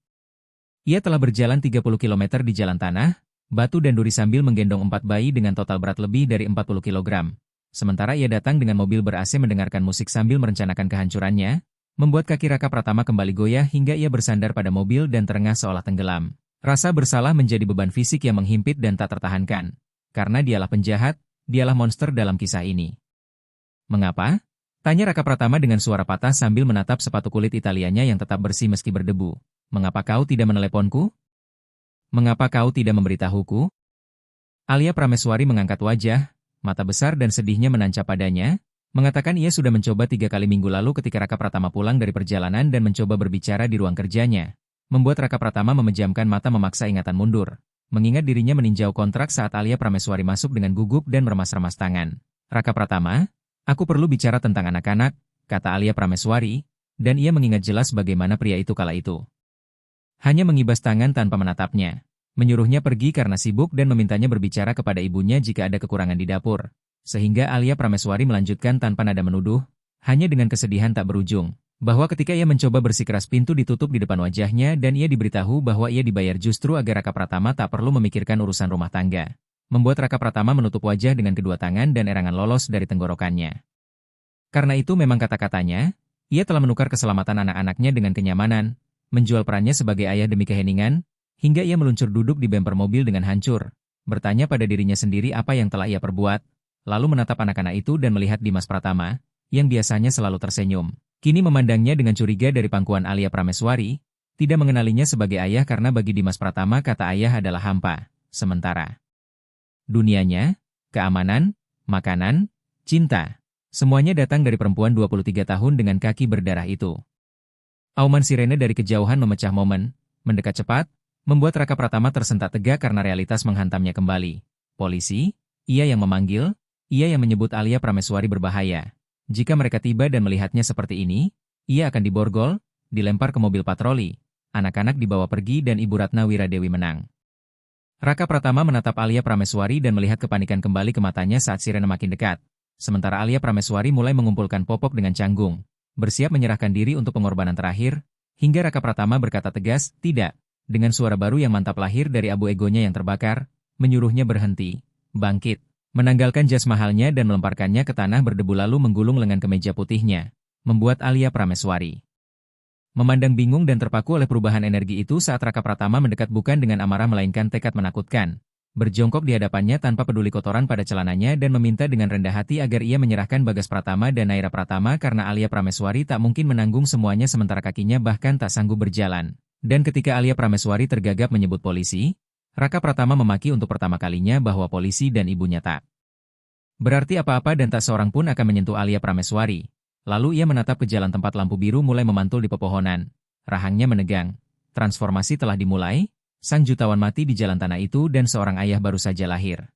Ia telah berjalan 30 km di jalan tanah, batu dan duri sambil menggendong 4 bayi dengan total berat lebih dari 40 kg. Sementara ia datang dengan mobil ber-AC mendengarkan musik sambil merencanakan kehancurannya, membuat kaki Raka Pratama kembali goyah hingga ia bersandar pada mobil dan terengah seolah tenggelam. Rasa bersalah menjadi beban fisik yang menghimpit dan tak tertahankan. Karena dialah penjahat, dialah monster dalam kisah ini. Mengapa? Tanya Raka Pratama dengan suara patah sambil menatap sepatu kulit Italianya yang tetap bersih meski berdebu. Mengapa kau tidak meneleponku? Mengapa kau tidak memberitahuku? Alia Prameswari mengangkat wajah, mata besar dan sedihnya menancap padanya, mengatakan ia sudah mencoba 3 kali minggu lalu ketika Raka Pratama pulang dari perjalanan dan mencoba berbicara di ruang kerjanya. Membuat Raka Pratama memejamkan mata memaksa ingatan mundur. mengingat dirinya meninjau kontrak saat Alia Prameswari masuk dengan gugup dan meremas-remas tangan. Raka Pratama, aku perlu bicara tentang anak-anak, kata Alia Prameswari, dan ia mengingat jelas bagaimana pria itu kala itu. Hanya mengibas tangan tanpa menatapnya, menyuruhnya pergi karena sibuk dan memintanya berbicara kepada ibunya jika ada kekurangan di dapur. Sehingga Alia Prameswari melanjutkan tanpa nada menuduh, hanya dengan kesedihan tak berujung, bahwa ketika ia mencoba bersikeras pintu ditutup di depan wajahnya dan ia diberitahu bahwa ia dibayar justru agar Raka Pratama tak perlu memikirkan urusan rumah tangga. Membuat Raka Pratama menutup wajah dengan kedua tangan dan erangan lolos dari tenggorokannya. Karena itu memang kata-katanya, ia telah menukar keselamatan anak-anaknya dengan kenyamanan, menjual perannya sebagai ayah demi keheningan, hingga ia meluncur duduk di bemper mobil dengan hancur, bertanya pada dirinya sendiri apa yang telah ia perbuat, lalu menatap anak-anak itu dan melihat Dimas Pratama, yang biasanya selalu tersenyum. Kini memandangnya dengan curiga dari pangkuan Alia Prameswari, tidak mengenalinya sebagai ayah karena bagi Dimas Pratama kata ayah adalah hampa, sementara dunianya, keamanan, makanan, cinta, semuanya datang dari perempuan 23 tahun dengan kaki berdarah itu. Auman sirene dari kejauhan memecah momen, mendekat cepat, membuat Raka Pratama tersentak tegak karena realitas menghantamnya kembali. Polisi, ia yang memanggil, ia yang menyebut Alia Prameswari berbahaya. Jika mereka tiba dan melihatnya seperti ini, ia akan diborgol, dilempar ke mobil patroli, anak-anak dibawa pergi dan Ibu Ratna Wiradewi menang. Raka Pratama menatap Alia Prameswari dan melihat kepanikan kembali ke matanya saat sirene makin dekat. Sementara Alia Prameswari mulai mengumpulkan popok dengan canggung, bersiap menyerahkan diri untuk pengorbanan terakhir, hingga Raka Pratama berkata tegas, tidak, dengan suara baru yang mantap lahir dari abu egonya yang terbakar, menyuruhnya berhenti, bangkit. Menanggalkan jas mahalnya dan melemparkannya ke tanah berdebu lalu menggulung lengan kemeja putihnya, membuat Alia Prameswari memandang bingung dan terpaku oleh perubahan energi itu saat Raka Pratama mendekat bukan dengan amarah melainkan tekad menakutkan. Berjongkok di hadapannya tanpa peduli kotoran pada celananya dan meminta dengan rendah hati agar ia menyerahkan Bagas Pratama dan Naira Pratama karena Alia Prameswari tak mungkin menanggung semuanya sementara kakinya bahkan tak sanggup berjalan. Dan ketika Alia Prameswari tergagap menyebut polisi, Raka Pratama memaki untuk pertama kalinya bahwa polisi dan ibunya tak berarti apa-apa dan tak seorang pun akan menyentuh Alia Prameswari. Lalu ia menatap ke jalan tempat lampu biru mulai memantul di pepohonan. Rahangnya menegang. Transformasi telah dimulai, sang jutawan mati di jalan tanah itu dan seorang ayah baru saja lahir.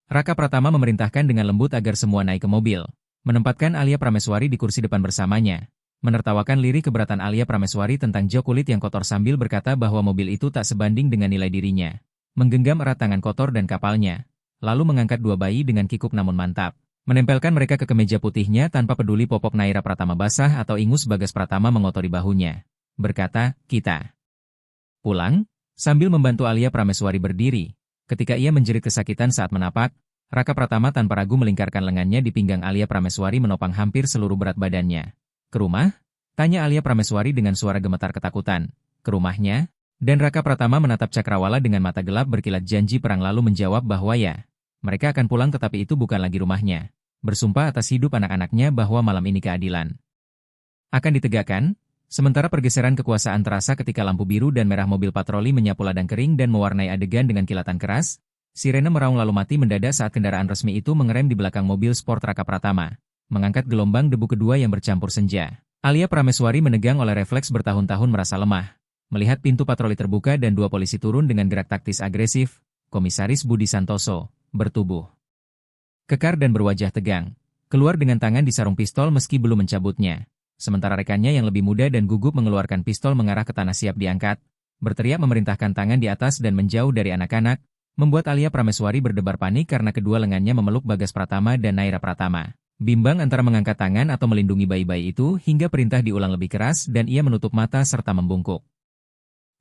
Raka Pratama memerintahkan dengan lembut agar semua naik ke mobil, menempatkan Alia Prameswari di kursi depan bersamanya, menertawakan lirik keberatan Alia Prameswari tentang jok kulit yang kotor sambil berkata bahwa mobil itu tak sebanding dengan nilai dirinya. Menggenggam erat tangan kotor dan kapalnya, lalu mengangkat dua bayi dengan kikuk namun mantap, menempelkan mereka ke kemeja putihnya tanpa peduli popok Naira Pratama basah atau ingus Bagas Pratama mengotori bahunya. Berkata, kita pulang, sambil membantu Alia Prameswari berdiri. Ketika ia menjerit kesakitan saat menapak, Raka Pratama tanpa ragu melingkarkan lengannya di pinggang Alia Prameswari menopang hampir seluruh berat badannya. Ke rumah? Tanya Alia Prameswari dengan suara gemetar ketakutan. Ke rumahnya? Dan Raka Pratama menatap Cakrawala dengan mata gelap berkilat janji perang lalu menjawab bahwa ya, mereka akan pulang tetapi itu bukan lagi rumahnya. Bersumpah atas hidup anak-anaknya bahwa malam ini keadilan akan ditegakkan, sementara pergeseran kekuasaan terasa ketika lampu biru dan merah mobil patroli menyapu ladang kering dan mewarnai adegan dengan kilatan keras, sirene meraung lalu mati mendadak saat kendaraan resmi itu mengerem di belakang mobil sport Raka Pratama, mengangkat gelombang debu kedua yang bercampur senja. Alia Prameswari menegang oleh refleks bertahun-tahun merasa lemah, melihat pintu patroli terbuka dan dua polisi turun dengan gerak taktis agresif. Komisaris Budi Santoso bertubuh kekar dan berwajah tegang, keluar dengan tangan di sarung pistol meski belum mencabutnya. Sementara rekannya yang lebih muda dan gugup mengeluarkan pistol mengarah ke tanah siap diangkat, berteriak memerintahkan tangan di atas dan menjauh dari anak-anak, membuat Alia Prameswari berdebar panik karena kedua lengannya memeluk Bagas Pratama dan Naira Pratama. Bimbang antara mengangkat tangan atau melindungi bayi-bayi itu hingga perintah diulang lebih keras dan ia menutup mata serta membungkuk.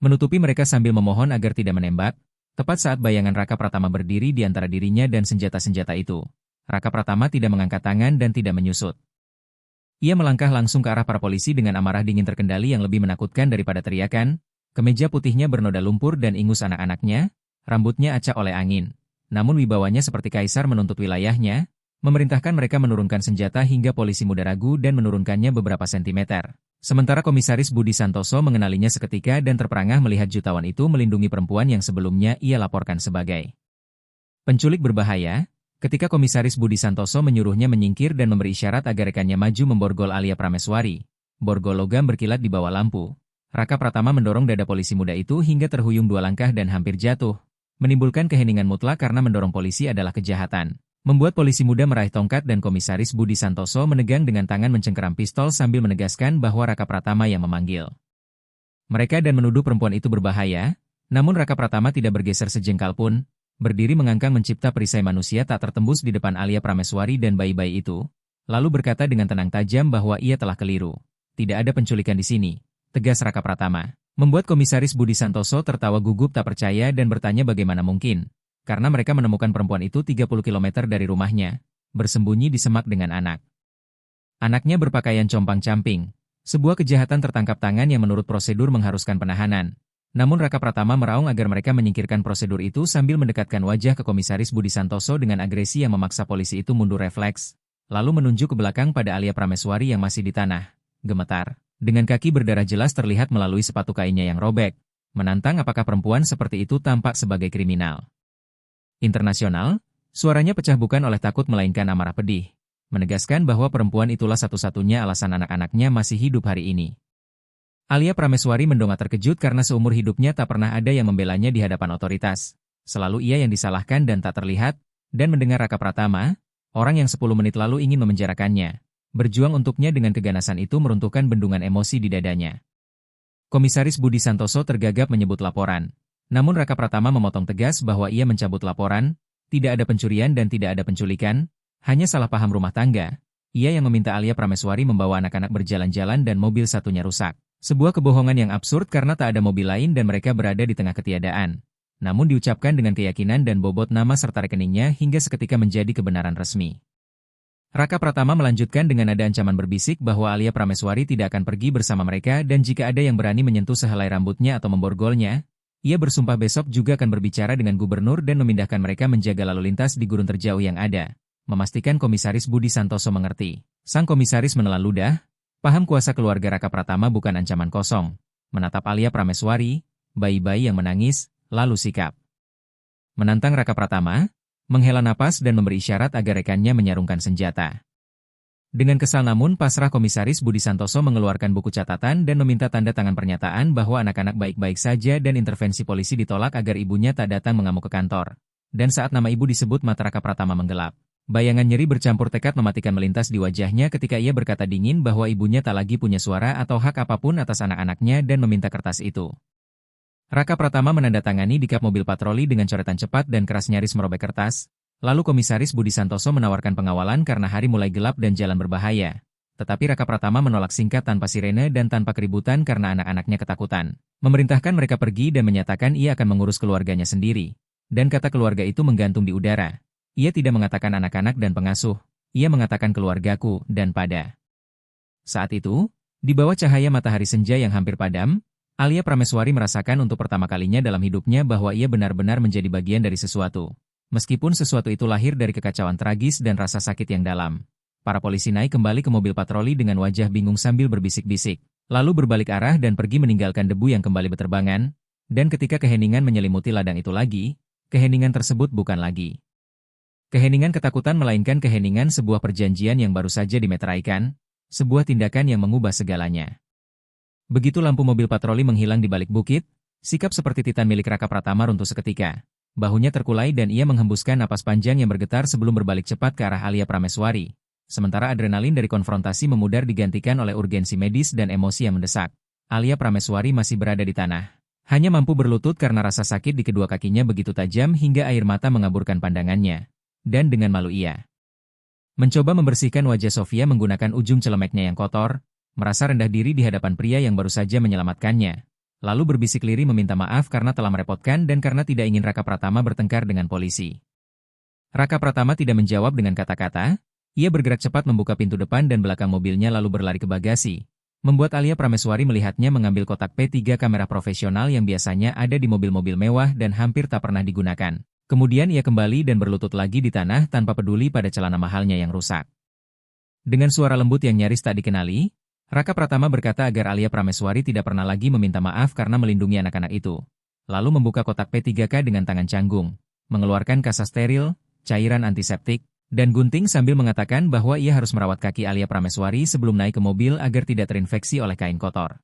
Menutupi mereka sambil memohon agar tidak menembak, tepat saat bayangan Raka Pratama berdiri di antara dirinya dan senjata-senjata itu. Raka Pratama tidak mengangkat tangan dan tidak menyusut. Ia melangkah langsung ke arah para polisi dengan amarah dingin terkendali yang lebih menakutkan daripada teriakan. Kemeja putihnya bernoda lumpur dan ingus anak-anaknya, rambutnya acak oleh angin. Namun wibawanya seperti kaisar menuntut wilayahnya, memerintahkan mereka menurunkan senjata hingga polisi muda ragu dan menurunkannya beberapa sentimeter. Sementara Komisaris Budi Santoso mengenalinya seketika dan terperangah melihat jutawan itu melindungi perempuan yang sebelumnya ia laporkan sebagai penculik berbahaya. Ketika Komisaris Budi Santoso menyuruhnya menyingkir dan memberi isyarat agar rekannya maju memborgol Alia Prameswari, borgol logam berkilat di bawah lampu. Raka Pratama mendorong dada polisi muda itu hingga terhuyung dua langkah dan hampir jatuh. Menimbulkan keheningan mutlak karena mendorong polisi adalah kejahatan. Membuat polisi muda meraih tongkat dan Komisaris Budi Santoso menegang dengan tangan mencengkeram pistol sambil menegaskan bahwa Raka Pratama yang memanggil mereka dan menuduh perempuan itu berbahaya, namun Raka Pratama tidak bergeser sejengkal pun, berdiri mengangkang mencipta perisai manusia tak tertembus di depan Alia Prameswari dan bayi-bayi itu, lalu berkata dengan tenang tajam bahwa ia telah keliru. Tidak ada penculikan di sini, tegas Raka Pratama. Membuat Komisaris Budi Santoso tertawa gugup tak percaya dan bertanya bagaimana mungkin, karena mereka menemukan perempuan itu 30 km dari rumahnya, bersembunyi di semak dengan anak. Anaknya berpakaian compang-camping, sebuah kejahatan tertangkap tangan yang menurut prosedur mengharuskan penahanan. Namun Raka Pratama meraung agar mereka menyingkirkan prosedur itu sambil mendekatkan wajah ke Komisaris Budi Santoso dengan agresi yang memaksa polisi itu mundur refleks, lalu menunjuk ke belakang pada Alia Prameswari yang masih di tanah, gemetar. Dengan kaki berdarah jelas terlihat melalui sepatu kainnya yang robek, menantang apakah perempuan seperti itu tampak sebagai kriminal internasional. Suaranya pecah bukan oleh takut melainkan amarah pedih, menegaskan bahwa perempuan itulah satu-satunya alasan anak-anaknya masih hidup hari ini. Alia Prameswari mendongak terkejut karena seumur hidupnya tak pernah ada yang membelanya di hadapan otoritas. Selalu ia yang disalahkan dan tak terlihat, dan mendengar Raka Pratama, orang yang 10 menit lalu ingin memenjarakannya, berjuang untuknya dengan keganasan itu meruntuhkan bendungan emosi di dadanya. Komisaris Budi Santoso tergagap menyebut laporan. Namun Raka Pratama memotong tegas bahwa ia mencabut laporan, tidak ada pencurian dan tidak ada penculikan, hanya salah paham rumah tangga. Ia yang meminta Alia Prameswari membawa anak-anak berjalan-jalan dan mobil satunya rusak. Sebuah kebohongan yang absurd karena tak ada mobil lain dan mereka berada di tengah ketiadaan. Namun diucapkan dengan keyakinan dan bobot nama serta rekeningnya hingga seketika menjadi kebenaran resmi. Raka Pratama melanjutkan dengan nada ancaman berbisik bahwa Alia Prameswari tidak akan pergi bersama mereka dan jika ada yang berani menyentuh sehelai rambutnya atau memborgolnya, ia bersumpah besok juga akan berbicara dengan gubernur dan memindahkan mereka menjaga lalu lintas di gurun terjauh yang ada. Memastikan Komisaris Budi Santoso mengerti. Sang komisaris menelan ludah, paham kuasa keluarga Raka Pratama bukan ancaman kosong. Menatap Alia Prameswari, bayi-bayi yang menangis, lalu sikap menantang Raka Pratama, menghela napas dan memberi isyarat agar rekannya menyarungkan senjata. Dengan kesal namun pasrah Komisaris Budi Santoso mengeluarkan buku catatan dan meminta tanda tangan pernyataan bahwa anak-anak baik-baik saja dan intervensi polisi ditolak agar ibunya tak datang mengamuk ke kantor. Dan saat nama ibu disebut mata Raka Pratama menggelap. Bayangan nyeri bercampur tekad mematikan melintas di wajahnya ketika ia berkata dingin bahwa ibunya tak lagi punya suara atau hak apapun atas anak-anaknya dan meminta kertas itu. Raka Pratama menandatangani di kap mobil patroli dengan coretan cepat dan keras nyaris merobek kertas. Lalu Komisaris Budi Santoso menawarkan pengawalan karena hari mulai gelap dan jalan berbahaya. Tetapi Raka Pratama menolak singkat tanpa sirene dan tanpa keributan karena anak-anaknya ketakutan. Memerintahkan mereka pergi dan menyatakan ia akan mengurus keluarganya sendiri. Dan kata keluarga itu menggantung di udara. Ia tidak mengatakan anak-anak dan pengasuh. Ia mengatakan keluargaku dan pada saat itu, di bawah cahaya matahari senja yang hampir padam, Alia Prameswari merasakan untuk pertama kalinya dalam hidupnya bahwa ia benar-benar menjadi bagian dari sesuatu. Meskipun sesuatu itu lahir dari kekacauan tragis dan rasa sakit yang dalam. Para polisi naik kembali ke mobil patroli dengan wajah bingung sambil berbisik-bisik. Lalu berbalik arah dan pergi meninggalkan debu yang kembali berterbangan. Dan ketika keheningan menyelimuti ladang itu lagi, keheningan tersebut bukan lagi keheningan ketakutan melainkan keheningan sebuah perjanjian yang baru saja dimeteraikan, sebuah tindakan yang mengubah segalanya. Begitu lampu mobil patroli menghilang di balik bukit, sikap seperti titan milik Raka Pratama runtuh seketika. Bahunya terkulai dan ia menghembuskan napas panjang yang bergetar sebelum berbalik cepat ke arah Alia Prameswari. Sementara adrenalin dari konfrontasi memudar digantikan oleh urgensi medis dan emosi yang mendesak. Alia Prameswari masih berada di tanah. Hanya mampu berlutut karena rasa sakit di kedua kakinya begitu tajam hingga air mata mengaburkan pandangannya. Dan dengan malu ia mencoba membersihkan wajah Sofia menggunakan ujung celemeknya yang kotor, merasa rendah diri di hadapan pria yang baru saja menyelamatkannya. Lalu berbisik lirih meminta maaf karena telah merepotkan dan karena tidak ingin Raka Pratama bertengkar dengan polisi. Raka Pratama tidak menjawab dengan kata-kata, ia bergerak cepat membuka pintu depan dan belakang mobilnya lalu berlari ke bagasi. Membuat Alia Prameswari melihatnya mengambil kotak P3 kamera profesional yang biasanya ada di mobil-mobil mewah dan hampir tak pernah digunakan. Kemudian ia kembali dan berlutut lagi di tanah tanpa peduli pada celana mahalnya yang rusak. Dengan suara lembut yang nyaris tak dikenali, Raka Pratama berkata agar Alia Prameswari tidak pernah lagi meminta maaf karena melindungi anak-anak itu. Lalu membuka kotak P3K dengan tangan canggung, mengeluarkan kasa steril, cairan antiseptik, dan gunting sambil mengatakan bahwa ia harus merawat kaki Alia Prameswari sebelum naik ke mobil agar tidak terinfeksi oleh kain kotor.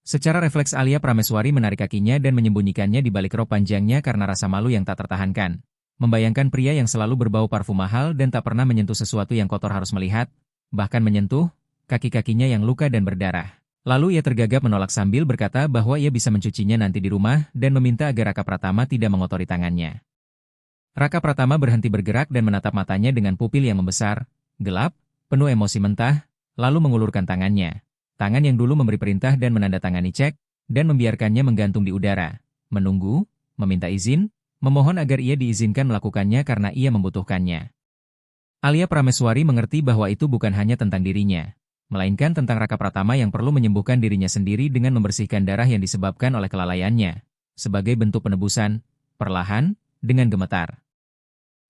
Secara refleks Alia Prameswari menarik kakinya dan menyembunyikannya di balik rok panjangnya karena rasa malu yang tak tertahankan. Membayangkan pria yang selalu berbau parfum mahal dan tak pernah menyentuh sesuatu yang kotor harus melihat, bahkan menyentuh, kaki-kakinya yang luka dan berdarah. Lalu ia tergagap menolak sambil berkata bahwa ia bisa mencucinya nanti di rumah dan meminta agar Raka Pratama tidak mengotori tangannya. Raka Pratama berhenti bergerak dan menatap matanya dengan pupil yang membesar, gelap, penuh emosi mentah, lalu mengulurkan tangannya. Tangan yang dulu memberi perintah dan menandatangani cek, dan membiarkannya menggantung di udara. Menunggu, meminta izin, memohon agar ia diizinkan melakukannya karena ia membutuhkannya. Alia Prameswari mengerti bahwa itu bukan hanya tentang dirinya, melainkan tentang Raka Pratama yang perlu menyembuhkan dirinya sendiri dengan membersihkan darah yang disebabkan oleh kelalaiannya. Sebagai bentuk penebusan, perlahan, dengan gemetar.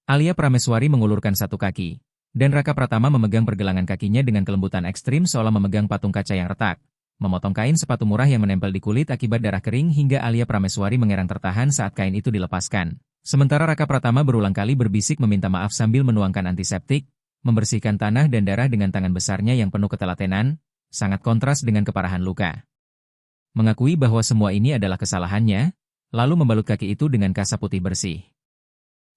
Alia Prameswari mengulurkan satu kaki. Dan Raka Pratama memegang pergelangan kakinya dengan kelembutan ekstrim seolah memegang patung kaca yang retak. Memotong kain sepatu murah yang menempel di kulit akibat darah kering hingga Alia Prameswari mengerang tertahan saat kain itu dilepaskan. Sementara Raka Pratama berulang kali berbisik meminta maaf sambil menuangkan antiseptik, membersihkan tanah dan darah dengan tangan besarnya yang penuh ketelatenan, sangat kontras dengan keparahan luka. Mengakui bahwa semua ini adalah kesalahannya, lalu membalut kaki itu dengan kasa putih bersih.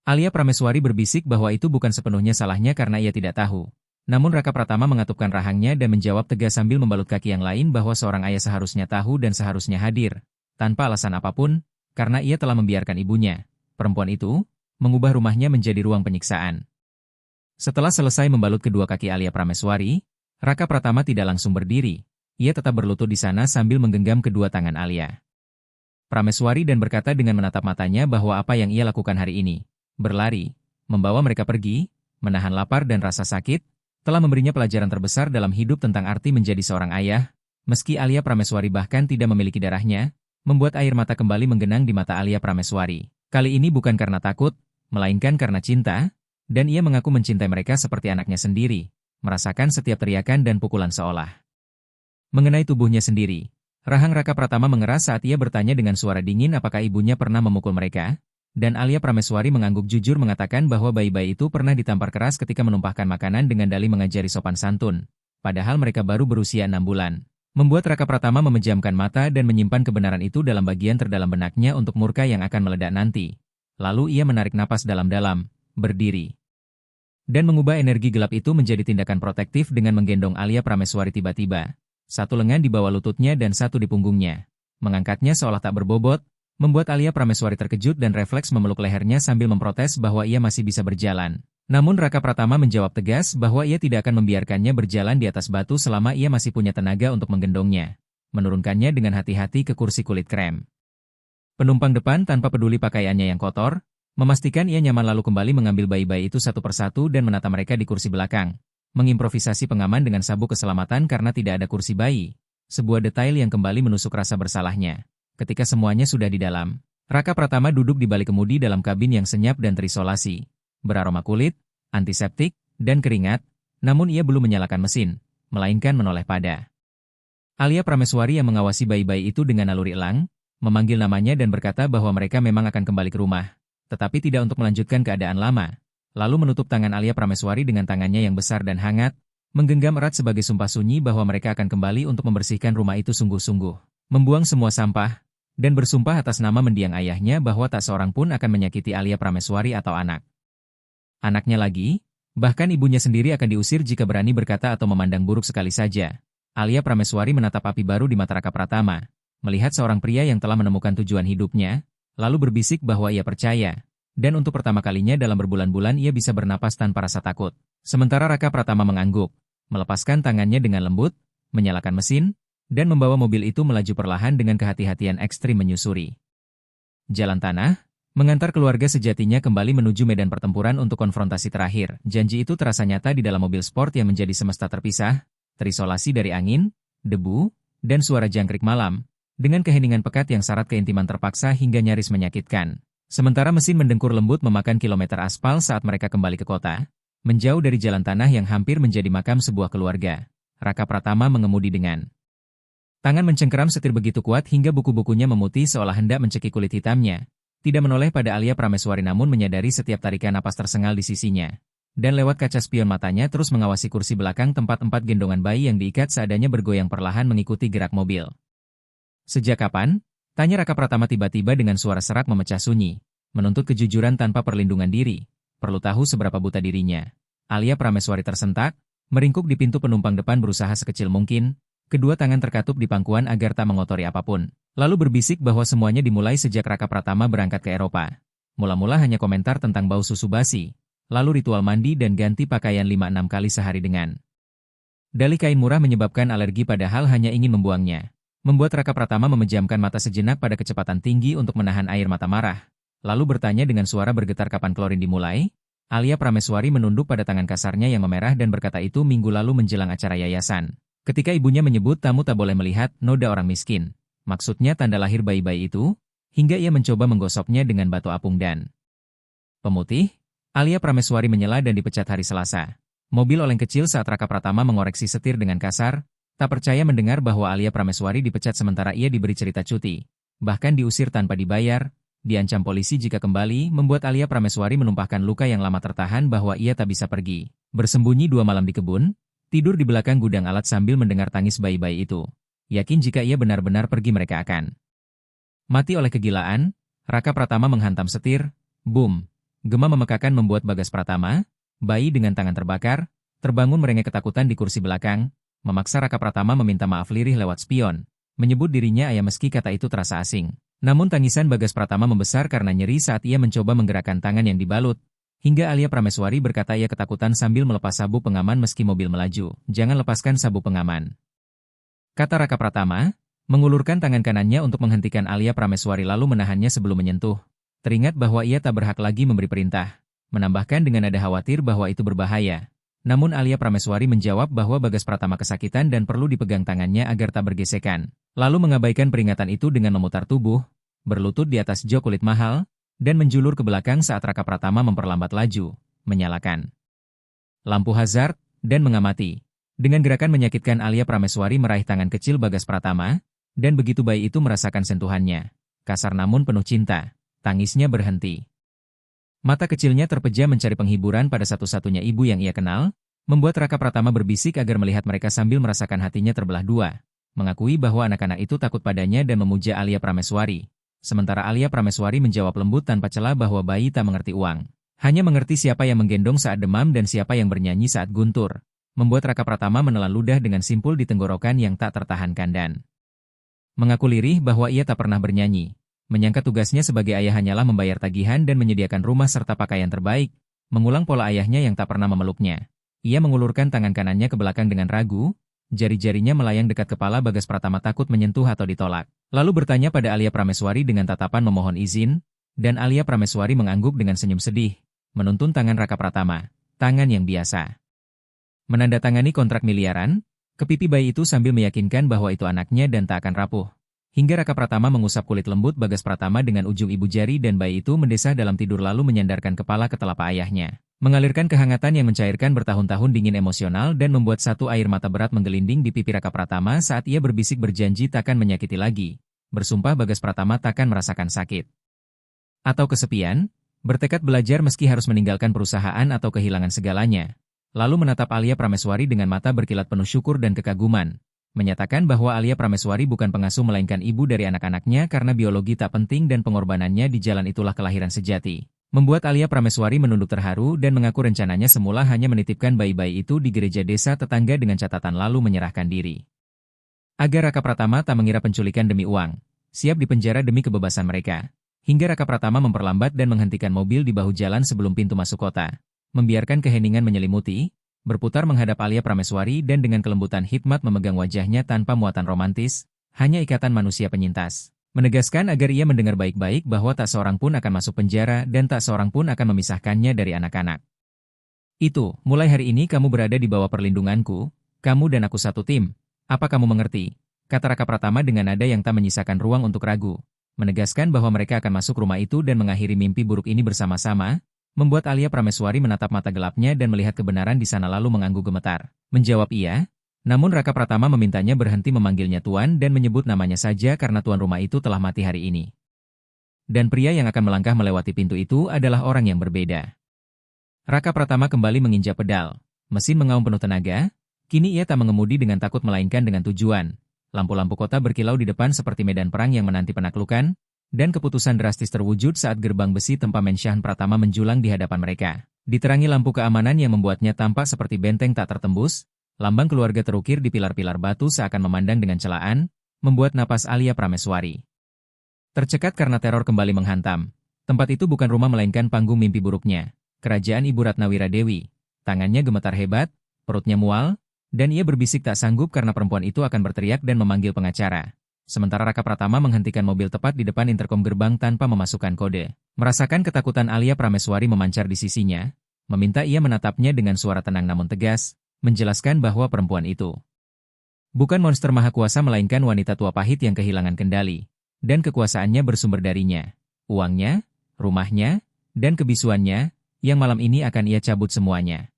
Alia Prameswari berbisik bahwa itu bukan sepenuhnya salahnya karena ia tidak tahu. Namun Raka Pratama mengatupkan rahangnya dan menjawab tegas sambil membalut kaki yang lain bahwa seorang ayah seharusnya tahu dan seharusnya hadir, tanpa alasan apapun, karena ia telah membiarkan ibunya, perempuan itu, mengubah rumahnya menjadi ruang penyiksaan. Setelah selesai membalut kedua kaki Alia Prameswari, Raka Pratama tidak langsung berdiri. Ia tetap berlutut di sana sambil menggenggam kedua tangan Alia Prameswari dan berkata dengan menatap matanya bahwa apa yang ia lakukan hari ini, berlari, membawa mereka pergi, menahan lapar dan rasa sakit, telah memberinya pelajaran terbesar dalam hidup tentang arti menjadi seorang ayah, meski Alia Prameswari bahkan tidak memiliki darahnya, membuat air mata kembali menggenang di mata Alia Prameswari. Kali ini bukan karena takut, melainkan karena cinta, dan ia mengaku mencintai mereka seperti anaknya sendiri, merasakan setiap teriakan dan pukulan seolah. Mengenai tubuhnya sendiri, rahang Raka Pratama mengeras saat ia bertanya dengan suara dingin apakah ibunya pernah memukul mereka. Dan Alia Prameswari mengangguk jujur mengatakan bahwa bayi-bayi itu pernah ditampar keras ketika menumpahkan makanan dengan dalih mengajari sopan santun. Padahal mereka baru berusia 6 bulan. Membuat Raka Pratama memejamkan mata dan menyimpan kebenaran itu dalam bagian terdalam benaknya untuk murka yang akan meledak nanti. Lalu ia menarik napas dalam-dalam, berdiri. Dan mengubah energi gelap itu menjadi tindakan protektif dengan menggendong Alia Prameswari tiba-tiba. Satu lengan di bawah lututnya dan satu di punggungnya. Mengangkatnya seolah tak berbobot, membuat Alia Prameswari terkejut dan refleks memeluk lehernya sambil memprotes bahwa ia masih bisa berjalan. Namun Raka Pratama menjawab tegas bahwa ia tidak akan membiarkannya berjalan di atas batu selama ia masih punya tenaga untuk menggendongnya. Menurunkannya dengan hati-hati ke kursi kulit krem. Penumpang depan tanpa peduli pakaiannya yang kotor, memastikan ia nyaman lalu kembali mengambil bayi-bayi itu satu persatu dan menata mereka di kursi belakang. Mengimprovisasi pengaman dengan sabuk keselamatan karena tidak ada kursi bayi. Sebuah detail yang kembali menusuk rasa bersalahnya. Ketika semuanya sudah di dalam, Raka Pratama duduk di balik kemudi dalam kabin yang senyap dan terisolasi. Beraroma kulit, antiseptik, dan keringat, namun ia belum menyalakan mesin, melainkan menoleh pada Alia Prameswari yang mengawasi bayi-bayi itu dengan naluri elang, memanggil namanya dan berkata bahwa mereka memang akan kembali ke rumah, tetapi tidak untuk melanjutkan keadaan lama. Lalu menutup tangan Alia Prameswari dengan tangannya yang besar dan hangat, menggenggam erat sebagai sumpah sunyi bahwa mereka akan kembali untuk membersihkan rumah itu sungguh-sungguh, membuang semua sampah, dan bersumpah atas nama mendiang ayahnya bahwa tak seorang pun akan menyakiti Alia Prameswari atau anaknya lagi, bahkan ibunya sendiri akan diusir jika berani berkata atau memandang buruk sekali saja. Alia Prameswari menatap api baru di mata Raka Pratama, melihat seorang pria yang telah menemukan tujuan hidupnya, lalu berbisik bahwa ia percaya, dan untuk pertama kalinya dalam berbulan-bulan ia bisa bernapas tanpa rasa takut. Sementara Raka Pratama mengangguk, melepaskan tangannya dengan lembut, menyalakan mesin, dan membawa mobil itu melaju perlahan dengan kehati-hatian ekstrim menyusuri jalan tanah, mengantar keluarga sejatinya kembali menuju medan pertempuran untuk konfrontasi terakhir. Janji itu terasa nyata di dalam mobil sport yang menjadi semesta terpisah, terisolasi dari angin, debu, dan suara jangkrik malam, dengan keheningan pekat yang syarat keintiman terpaksa hingga nyaris menyakitkan. Sementara mesin mendengkur lembut memakan kilometer aspal saat mereka kembali ke kota, menjauh dari jalan tanah yang hampir menjadi makam sebuah keluarga. Raka Pratama mengemudi dengan tangan mencengkeram setir begitu kuat hingga buku-bukunya memutih seolah hendak mencekik kulit hitamnya. Tidak menoleh pada Alia Prameswari namun menyadari setiap tarikan napas tersengal di sisinya. Dan lewat kaca spion matanya terus mengawasi kursi belakang tempat 4 gendongan bayi yang diikat seadanya bergoyang perlahan mengikuti gerak mobil. Sejak kapan? Tanya Raka Pratama tiba-tiba dengan suara serak memecah sunyi, menuntut kejujuran tanpa perlindungan diri. Perlu tahu seberapa buta dirinya. Alia Prameswari tersentak, meringkuk di pintu penumpang depan berusaha sekecil mungkin, kedua tangan terkatup di pangkuan agar tak mengotori apapun. Lalu berbisik bahwa semuanya dimulai sejak Raka Pratama berangkat ke Eropa. Mula-mula hanya komentar tentang bau susu basi, lalu ritual mandi dan ganti pakaian 5-6 kali sehari dengan dalih kain murah menyebabkan alergi padahal hanya ingin membuangnya. Membuat Raka Pratama memejamkan mata sejenak pada kecepatan tinggi untuk menahan air mata marah. Lalu bertanya dengan suara bergetar kapan klorin dimulai? Alia Prameswari menunduk pada tangan kasarnya yang memerah dan berkata itu minggu lalu menjelang acara yayasan. Ketika ibunya menyebut tamu tak boleh melihat noda orang miskin. Maksudnya tanda lahir bayi-bayi itu, hingga ia mencoba menggosoknya dengan batu apung dan pemutih. Alia Prameswari menyela dan dipecat hari Selasa. Mobil oleng kecil saat Raka Pratama mengoreksi setir dengan kasar. Tak percaya mendengar bahwa Alia Prameswari dipecat sementara ia diberi cerita cuti. Bahkan diusir tanpa dibayar, diancam polisi jika kembali, membuat Alia Prameswari menumpahkan luka yang lama tertahan bahwa ia tak bisa pergi. Bersembunyi 2 malam di kebun, tidur di belakang gudang alat sambil mendengar tangis bayi-bayi itu. Yakin jika ia benar-benar pergi mereka akan mati oleh kegilaan. Raka Pratama menghantam setir, boom. Gema memekakan membuat Bagas Pratama, bayi dengan tangan terbakar, terbangun merengek ketakutan di kursi belakang. Memaksa Raka Pratama meminta maaf lirih lewat spion, menyebut dirinya ayah meski kata itu terasa asing. Namun tangisan Bagas Pratama membesar karena nyeri saat ia mencoba menggerakkan tangan yang dibalut, hingga Alia Prameswari berkata ia ketakutan sambil melepas sabuk pengaman meski mobil melaju. Jangan lepaskan sabuk pengaman, kata Raka Pratama, mengulurkan tangan kanannya untuk menghentikan Alia Prameswari lalu menahannya sebelum menyentuh. Teringat bahwa ia tak berhak lagi memberi perintah, menambahkan dengan nada khawatir bahwa itu berbahaya. Namun Alia Prameswari menjawab bahwa Bagas Pratama kesakitan dan perlu dipegang tangannya agar tak bergesekan. Lalu mengabaikan peringatan itu dengan memutar tubuh, berlutut di atas jok kulit mahal, dan menjulur ke belakang saat Raka Pratama memperlambat laju, menyalakan lampu hazard, dan mengamati. Dengan gerakan menyakitkan Alia Prameswari meraih tangan kecil Bagas Pratama, dan begitu bayi itu merasakan sentuhannya. Kasar namun penuh cinta, tangisnya berhenti. Mata kecilnya terpejam mencari penghiburan pada satu-satunya ibu yang ia kenal, membuat Raka Pratama berbisik agar melihat mereka sambil merasakan hatinya terbelah dua, mengakui bahwa anak-anak itu takut padanya dan memuja Alia Prameswari. Sementara Alia Prameswari menjawab lembut tanpa celah bahwa bayi tak mengerti uang, hanya mengerti siapa yang menggendong saat demam dan siapa yang bernyanyi saat guntur, membuat Raka Pratama menelan ludah dengan simpul di tenggorokan yang tak tertahankan dan mengaku lirih bahwa ia tak pernah bernyanyi. Menyangka tugasnya sebagai ayah hanyalah membayar tagihan dan menyediakan rumah serta pakaian terbaik, mengulang pola ayahnya yang tak pernah memeluknya. Ia mengulurkan tangan kanannya ke belakang dengan ragu, jari-jarinya melayang dekat kepala Bagas Pratama takut menyentuh atau ditolak. Lalu bertanya pada Alia Prameswari dengan tatapan memohon izin, dan Alia Prameswari mengangguk dengan senyum sedih, menuntun tangan Raka Pratama, tangan yang biasa menandatangani kontrak miliaran, ke pipi bayi itu sambil meyakinkan bahwa itu anaknya dan tak akan rapuh. Hingga Raka Pratama mengusap kulit lembut Bagas Pratama dengan ujung ibu jari dan bayi itu mendesah dalam tidur lalu menyandarkan kepala ke telapak ayahnya. Mengalirkan kehangatan yang mencairkan bertahun-tahun dingin emosional dan membuat satu air mata berat menggelinding di pipi Raka Pratama saat ia berbisik berjanji takkan menyakiti lagi. Bersumpah Bagas Pratama takkan merasakan sakit atau kesepian, bertekad belajar meski harus meninggalkan perusahaan atau kehilangan segalanya. Lalu menatap Alia Prameswari dengan mata berkilat penuh syukur dan kekaguman. Menyatakan bahwa Alia Prameswari bukan pengasuh melainkan ibu dari anak-anaknya karena biologi tak penting dan pengorbanannya di jalan itulah kelahiran sejati. Membuat Alia Prameswari menunduk terharu dan mengaku rencananya semula hanya menitipkan bayi-bayi itu di gereja desa tetangga dengan catatan lalu menyerahkan diri. Agar Raka Pratama tak mengira penculikan demi uang, siap dipenjara demi kebebasan mereka. Hingga Raka Pratama memperlambat dan menghentikan mobil di bahu jalan sebelum pintu masuk kota. Membiarkan keheningan menyelimuti, berputar menghadap Alia Prameswari dan dengan kelembutan hikmat memegang wajahnya tanpa muatan romantis, hanya ikatan manusia penyintas. Menegaskan agar ia mendengar baik-baik bahwa tak seorang pun akan masuk penjara dan tak seorang pun akan memisahkannya dari anak-anak. Itu, mulai hari ini kamu berada di bawah perlindunganku, kamu dan aku satu tim. Apa kamu mengerti? Kata Raka Pratama dengan nada yang tak menyisakan ruang untuk ragu. Menegaskan bahwa mereka akan masuk rumah itu dan mengakhiri mimpi buruk ini bersama-sama, membuat Alia Prameswari menatap mata gelapnya dan melihat kebenaran di sana lalu mengangguk gemetar. Menjawab iya, namun Raka Pratama memintanya berhenti memanggilnya tuan dan menyebut namanya saja karena tuan rumah itu telah mati hari ini. Dan pria yang akan melangkah melewati pintu itu adalah orang yang berbeda. Raka Pratama kembali menginjak pedal. Mesin mengaum penuh tenaga, kini ia tak mengemudi dengan takut melainkan dengan tujuan. Lampu-lampu kota berkilau di depan seperti medan perang yang menanti penaklukan, dan keputusan drastis terwujud saat gerbang besi tempamen Shah Pratama menjulang di hadapan mereka. Diterangi lampu keamanan yang membuatnya tampak seperti benteng tak tertembus, lambang keluarga terukir di pilar-pilar batu seakan memandang dengan celaan, membuat napas Alia Prameswari tercekat karena teror kembali menghantam. Tempat itu bukan rumah melainkan panggung mimpi buruknya. Kerajaan Ibu Ratnawira Dewi. Tangannya gemetar hebat, perutnya mual, dan ia berbisik tak sanggup karena perempuan itu akan berteriak dan memanggil pengacara. Sementara Raka Pratama menghentikan mobil tepat di depan interkom gerbang tanpa memasukkan kode. Merasakan ketakutan Alia Prameswari memancar di sisinya, meminta ia menatapnya dengan suara tenang namun tegas, menjelaskan bahwa perempuan itu bukan monster maha kuasa melainkan wanita tua pahit yang kehilangan kendali, dan kekuasaannya bersumber darinya, uangnya, rumahnya, dan kebisuannya, yang malam ini akan ia cabut semuanya.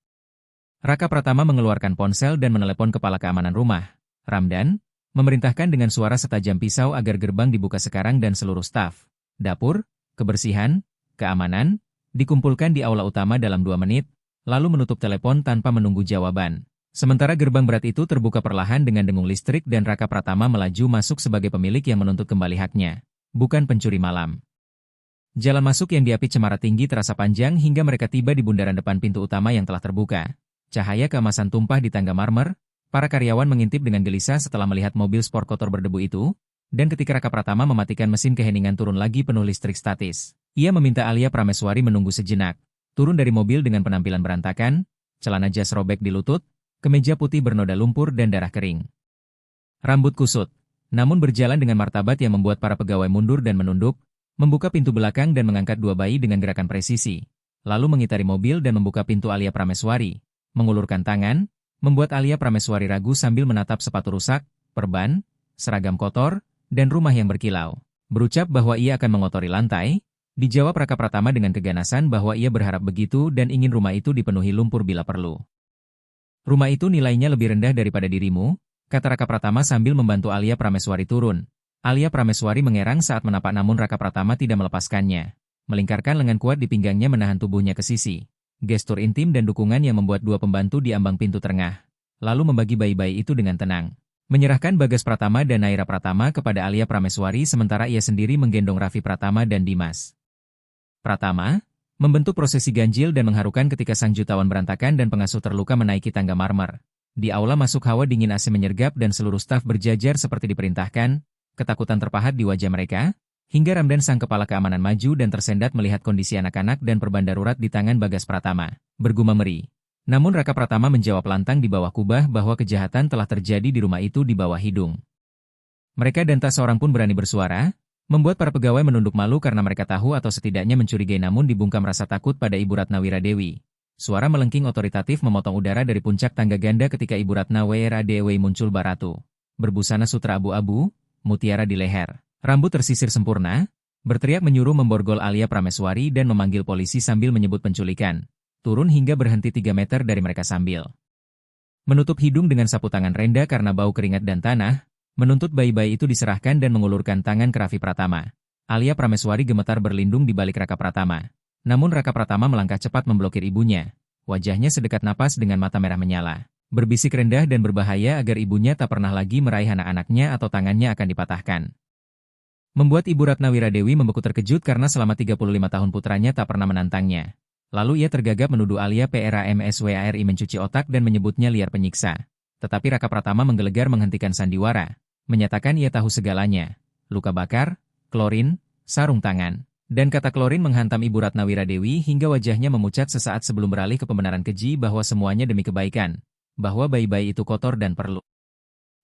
Raka Pratama mengeluarkan ponsel dan menelepon kepala keamanan rumah, Ramdan, memerintahkan dengan suara setajam pisau agar gerbang dibuka sekarang dan seluruh staf, dapur, kebersihan, keamanan, dikumpulkan di aula utama dalam 2 menit, lalu menutup telepon tanpa menunggu jawaban. Sementara gerbang berat itu terbuka perlahan dengan dengung listrik dan Raka Pratama melaju masuk sebagai pemilik yang menuntut kembali haknya, bukan pencuri malam. Jalan masuk yang diapit cemara tinggi terasa panjang hingga mereka tiba di bundaran depan pintu utama yang telah terbuka. Cahaya keemasan tumpah di tangga marmer. Para karyawan mengintip dengan gelisah setelah melihat mobil sport kotor berdebu itu, dan ketika Raka Pratama mematikan mesin keheningan turun lagi penuh listrik statis. Ia meminta Alia Prameswari menunggu sejenak, turun dari mobil dengan penampilan berantakan, celana jas robek di lutut, kemeja putih bernoda lumpur dan darah kering. Rambut kusut, namun berjalan dengan martabat yang membuat para pegawai mundur dan menunduk, membuka pintu belakang dan mengangkat 2 bayi dengan gerakan presisi, lalu mengitari mobil dan membuka pintu Alia Prameswari, mengulurkan tangan, membuat Alia Prameswari ragu sambil menatap sepatu rusak, perban, seragam kotor, dan rumah yang berkilau. Berucap bahwa ia akan mengotori lantai, dijawab Raka Pratama dengan keganasan bahwa ia berharap begitu dan ingin rumah itu dipenuhi lumpur bila perlu. Rumah itu nilainya lebih rendah daripada dirimu, kata Raka Pratama sambil membantu Alia Prameswari turun. Alia Prameswari mengerang saat menapak namun Raka Pratama tidak melepaskannya. Melingkarkan lengan kuat di pinggangnya menahan tubuhnya ke sisi. Gestur intim dan dukungan yang membuat 2 pembantu di ambang pintu terengah. Lalu membagi bayi-bayi itu dengan tenang. Menyerahkan Bagas Pratama dan Naira Pratama kepada Alia Prameswari sementara ia sendiri menggendong Raffi Pratama dan Dimas Pratama, membentuk prosesi ganjil dan mengharukan ketika sang jutawan berantakan dan pengasuh terluka menaiki tangga marmer. Di aula masuk hawa dingin AC menyergap dan seluruh staf berjajar seperti diperintahkan, ketakutan terpahat di wajah mereka, hingga Ramdan sang kepala keamanan maju dan tersendat melihat kondisi anak-anak dan perban darurat di tangan Bagas Pratama. Bergumam meri. Namun Raka Pratama menjawab lantang di bawah kubah bahwa kejahatan telah terjadi di rumah itu di bawah hidung. Mereka dan tak seorang pun berani bersuara, membuat para pegawai menunduk malu karena mereka tahu atau setidaknya mencurigai namun dibungkam rasa takut pada Ibu Ratnawira Dewi. Suara melengking otoritatif memotong udara dari puncak tangga ganda ketika Ibu Ratnawira Dewi muncul baratu. Berbusana sutra abu-abu, mutiara di leher. Rambut tersisir sempurna, berteriak menyuruh memborgol Alia Prameswari dan memanggil polisi sambil menyebut penculikan. Turun hingga berhenti 3 meter dari mereka sambil menutup hidung dengan sapu tangan Renda karena bau keringat dan tanah, menuntut bayi-bayi itu diserahkan dan mengulurkan tangan ke Raffi Pratama. Alia Prameswari gemetar berlindung di balik Raka Pratama. Namun Raka Pratama melangkah cepat memblokir ibunya. Wajahnya sedekat napas dengan mata merah menyala. Berbisik rendah dan berbahaya agar ibunya tak pernah lagi meraih anak-anaknya atau tangannya akan dipatahkan. Membuat Ibu Ratnawira Dewi membeku terkejut karena selama 35 tahun putranya tak pernah menantangnya. Lalu ia tergagap menuduh Alia Prameswari mencuci otak dan menyebutnya liar penyiksa. Tetapi Raka Pratama menggelegar menghentikan sandiwara, menyatakan ia tahu segalanya. Luka bakar, klorin, sarung tangan, dan kata klorin menghantam Ibu Ratnawira Dewi hingga wajahnya memucat sesaat sebelum beralih ke pembenaran keji bahwa semuanya demi kebaikan, bahwa bayi-bayi itu kotor dan perlu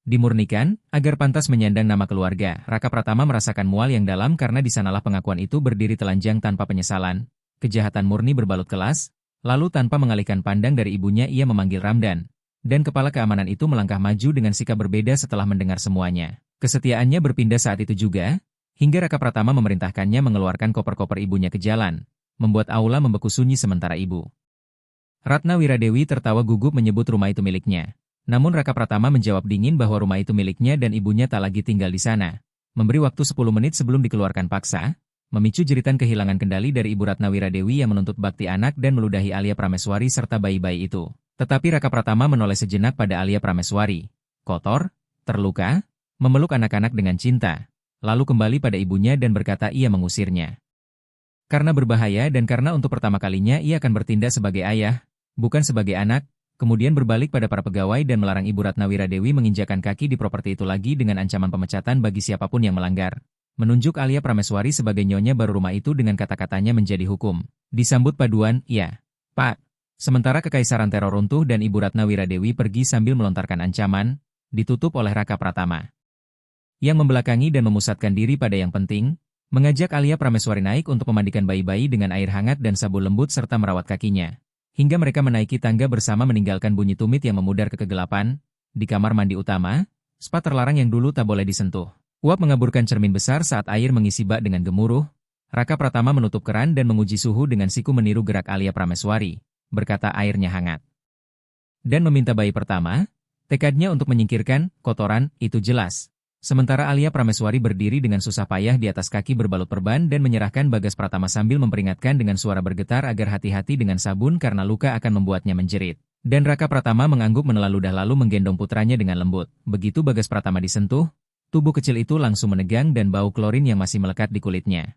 dimurnikan, agar pantas menyandang nama keluarga. Raka Pratama merasakan mual yang dalam karena di sanalah pengakuan itu berdiri telanjang tanpa penyesalan. Kejahatan murni berbalut kelas, lalu tanpa mengalihkan pandang dari ibunya ia memanggil Ramdan. Dan kepala keamanan itu melangkah maju dengan sikap berbeda setelah mendengar semuanya. Kesetiaannya berpindah saat itu juga, hingga Raka Pratama memerintahkannya mengeluarkan koper-koper ibunya ke jalan, membuat aula membeku sunyi sementara Ibu Ratnawira Dewi tertawa gugup menyebut rumah itu miliknya. Namun Raka Pratama menjawab dingin bahwa rumah itu miliknya dan ibunya tak lagi tinggal di sana. Memberi waktu 10 menit sebelum dikeluarkan paksa, memicu jeritan kehilangan kendali dari Ibu Ratnawira Dewi yang menuntut bakti anak dan meludahi Alia Prameswari serta bayi-bayi itu. Tetapi Raka Pratama menoleh sejenak pada Alia Prameswari. Kotor, terluka, memeluk anak-anak dengan cinta, lalu kembali pada ibunya dan berkata ia mengusirnya. Karena berbahaya dan karena untuk pertama kalinya ia akan bertindak sebagai ayah, bukan sebagai anak, kemudian berbalik pada para pegawai dan melarang Ibu Ratnawira Dewi menginjakan kaki di properti itu lagi dengan ancaman pemecatan bagi siapapun yang melanggar. Menunjuk Alia Prameswari sebagai nyonya baru rumah itu dengan kata-katanya menjadi hukum. Disambut paduan, ya, Pak. Sementara kekaisaran teror runtuh dan Ibu Ratnawira Dewi pergi sambil melontarkan ancaman, ditutup oleh Raka Pratama, yang membelakangi dan memusatkan diri pada yang penting, mengajak Alia Prameswari naik untuk memandikan bayi-bayi dengan air hangat dan sabun lembut serta merawat kakinya. Hingga mereka menaiki tangga bersama meninggalkan bunyi tumit yang memudar ke kegelapan. Di kamar mandi utama, spa terlarang yang dulu tak boleh disentuh. Uap mengaburkan cermin besar saat air mengisi bak dengan gemuruh. Raka Pratama menutup keran dan menguji suhu dengan siku meniru gerak Alia Prameswari, berkata airnya hangat. Dan meminta bayi pertama, tekadnya untuk menyingkirkan kotoran itu jelas. Sementara Alia Prameswari berdiri dengan susah payah di atas kaki berbalut perban dan menyerahkan Bagas Pratama sambil memperingatkan dengan suara bergetar agar hati-hati dengan sabun karena luka akan membuatnya menjerit. Dan Raka Pratama mengangguk menelan ludah lalu menggendong putranya dengan lembut. Begitu Bagas Pratama disentuh, tubuh kecil itu langsung menegang dan bau klorin yang masih melekat di kulitnya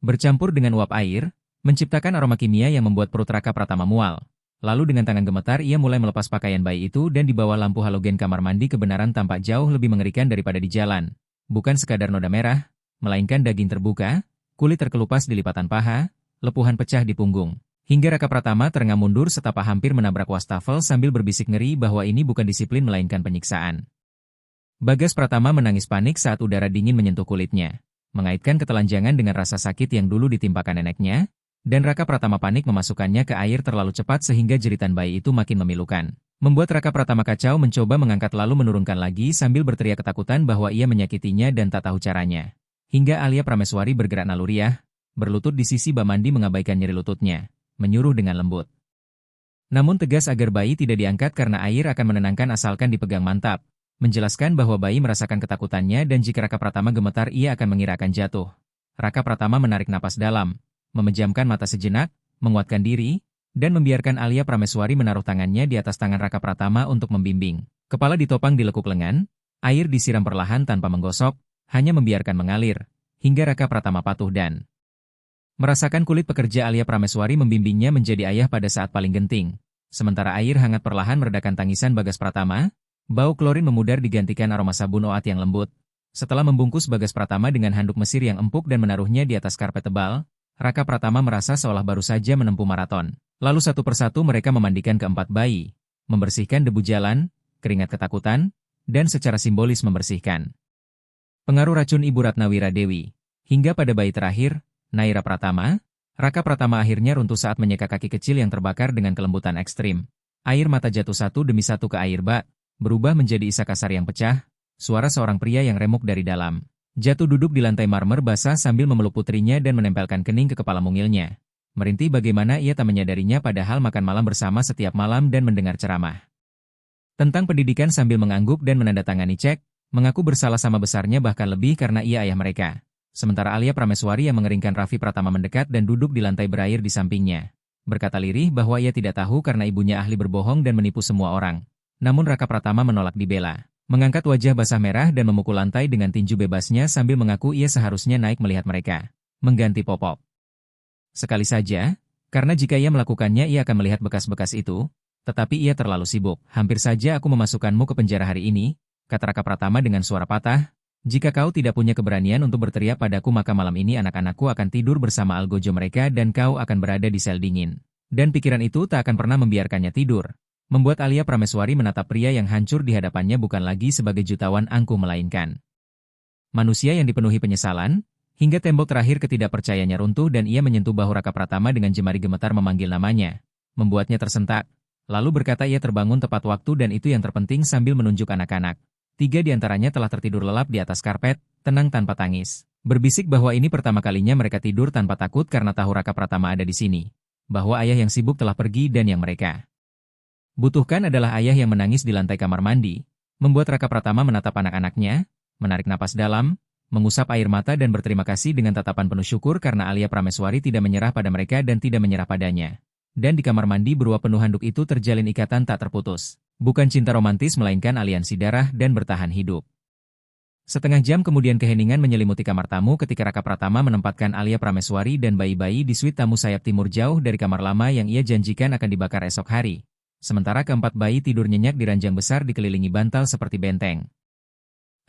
bercampur dengan uap air, menciptakan aroma kimia yang membuat perut Raka Pratama mual. Lalu dengan tangan gemetar ia mulai melepas pakaian bayi itu dan di bawah lampu halogen kamar mandi kebenaran tampak jauh lebih mengerikan daripada di jalan. Bukan sekadar noda merah, melainkan daging terbuka, kulit terkelupas di lipatan paha, lepuhan pecah di punggung. Hingga Raka Pratama terengah mundur setapak hampir menabrak wastafel sambil berbisik ngeri bahwa ini bukan disiplin melainkan penyiksaan. Bagas Pratama menangis panik saat udara dingin menyentuh kulitnya, mengaitkan ketelanjangan dengan rasa sakit yang dulu ditimpakan neneknya. Dan Raka Pratama panik memasukkannya ke air terlalu cepat sehingga jeritan bayi itu makin memilukan. Membuat Raka Pratama kacau mencoba mengangkat lalu menurunkan lagi sambil berteriak ketakutan bahwa ia menyakitinya dan tak tahu caranya. Hingga Alia Prameswari bergerak naluriah, berlutut di sisi bak mandi mengabaikan nyeri lututnya, menyuruh dengan lembut. Namun tegas agar bayi tidak diangkat karena air akan menenangkan asalkan dipegang mantap. Menjelaskan bahwa bayi merasakan ketakutannya dan jika Raka Pratama gemetar ia akan mengira akan jatuh. Raka Pratama menarik napas dalam, memejamkan mata sejenak, menguatkan diri, dan membiarkan Alia Prameswari menaruh tangannya di atas tangan Raka Pratama untuk membimbing. Kepala ditopang di lekuk lengan, air disiram perlahan tanpa menggosok, hanya membiarkan mengalir, hingga Raka Pratama patuh dan merasakan kulit pekerja Alia Prameswari membimbingnya menjadi ayah pada saat paling genting. Sementara air hangat perlahan meredakan tangisan Bagas Pratama, bau klorin memudar digantikan aroma sabun oat yang lembut. Setelah membungkus Bagas Pratama dengan handuk mesir yang empuk dan menaruhnya di atas karpet tebal, Raka Pratama merasa seolah baru saja menempuh maraton. Lalu satu persatu mereka memandikan keempat bayi, membersihkan debu jalan, keringat ketakutan, dan secara simbolis membersihkan pengaruh racun Ibu Ratnawira Dewi. Hingga pada bayi terakhir, Naira Pratama, Raka Pratama akhirnya runtuh saat menyeka kaki kecil yang terbakar dengan kelembutan ekstrim. Air mata jatuh satu demi satu ke air bak, berubah menjadi isak kasar yang pecah, suara seorang pria yang remuk dari dalam. Jatuh duduk di lantai marmer basah sambil memeluk putrinya dan menempelkan kening ke kepala mungilnya. Merintih bagaimana ia tak menyadarinya padahal makan malam bersama setiap malam dan mendengar ceramah tentang pendidikan sambil mengangguk dan menandatangani cek, mengaku bersalah sama besarnya bahkan lebih karena ia ayah mereka. Sementara Alia Prameswari yang mengeringkan Raffi Pratama mendekat dan duduk di lantai berair di sampingnya. Berkata lirih bahwa ia tidak tahu karena ibunya ahli berbohong dan menipu semua orang. Namun Raka Pratama menolak dibela. Mengangkat wajah basah merah dan memukul lantai dengan tinju bebasnya sambil mengaku ia seharusnya naik melihat mereka mengganti popok. Sekali saja, karena jika ia melakukannya ia akan melihat bekas-bekas itu, tetapi ia terlalu sibuk. Hampir saja aku memasukkanmu ke penjara hari ini, kata Raka Pratama dengan suara patah. Jika kau tidak punya keberanian untuk berteriak padaku maka malam ini anak-anakku akan tidur bersama algojo mereka dan kau akan berada di sel dingin. Dan pikiran itu tak akan pernah membiarkannya tidur. Membuat Alia Prameswari menatap pria yang hancur di hadapannya bukan lagi sebagai jutawan angkuh melainkan manusia yang dipenuhi penyesalan, hingga tembok terakhir ketidakpercayaannya runtuh dan ia menyentuh bahu Raka Pratama dengan jemari gemetar memanggil namanya, membuatnya tersentak. Lalu berkata ia terbangun tepat waktu dan itu yang terpenting sambil menunjuk anak-anak. 3 di antaranya telah tertidur lelap di atas karpet, tenang tanpa tangis. Berbisik bahwa ini pertama kalinya mereka tidur tanpa takut karena tahu Raka Pratama ada di sini. Bahwa ayah yang sibuk telah pergi dan yang mereka butuhkan adalah ayah yang menangis di lantai kamar mandi. Membuat Raka Pratama menatap anak-anaknya, menarik napas dalam, mengusap air mata dan berterima kasih dengan tatapan penuh syukur karena Alia Prameswari tidak menyerah pada mereka dan tidak menyerah padanya. Dan di kamar mandi beruap penuh handuk itu terjalin ikatan tak terputus. Bukan cinta romantis melainkan aliansi darah dan bertahan hidup. Setengah jam kemudian keheningan menyelimuti kamar tamu ketika Raka Pratama menempatkan Alia Prameswari dan bayi-bayi di suite tamu sayap timur jauh dari kamar lama yang ia janjikan akan dibakar esok hari. Sementara keempat bayi tidur nyenyak di ranjang besar dikelilingi bantal seperti benteng.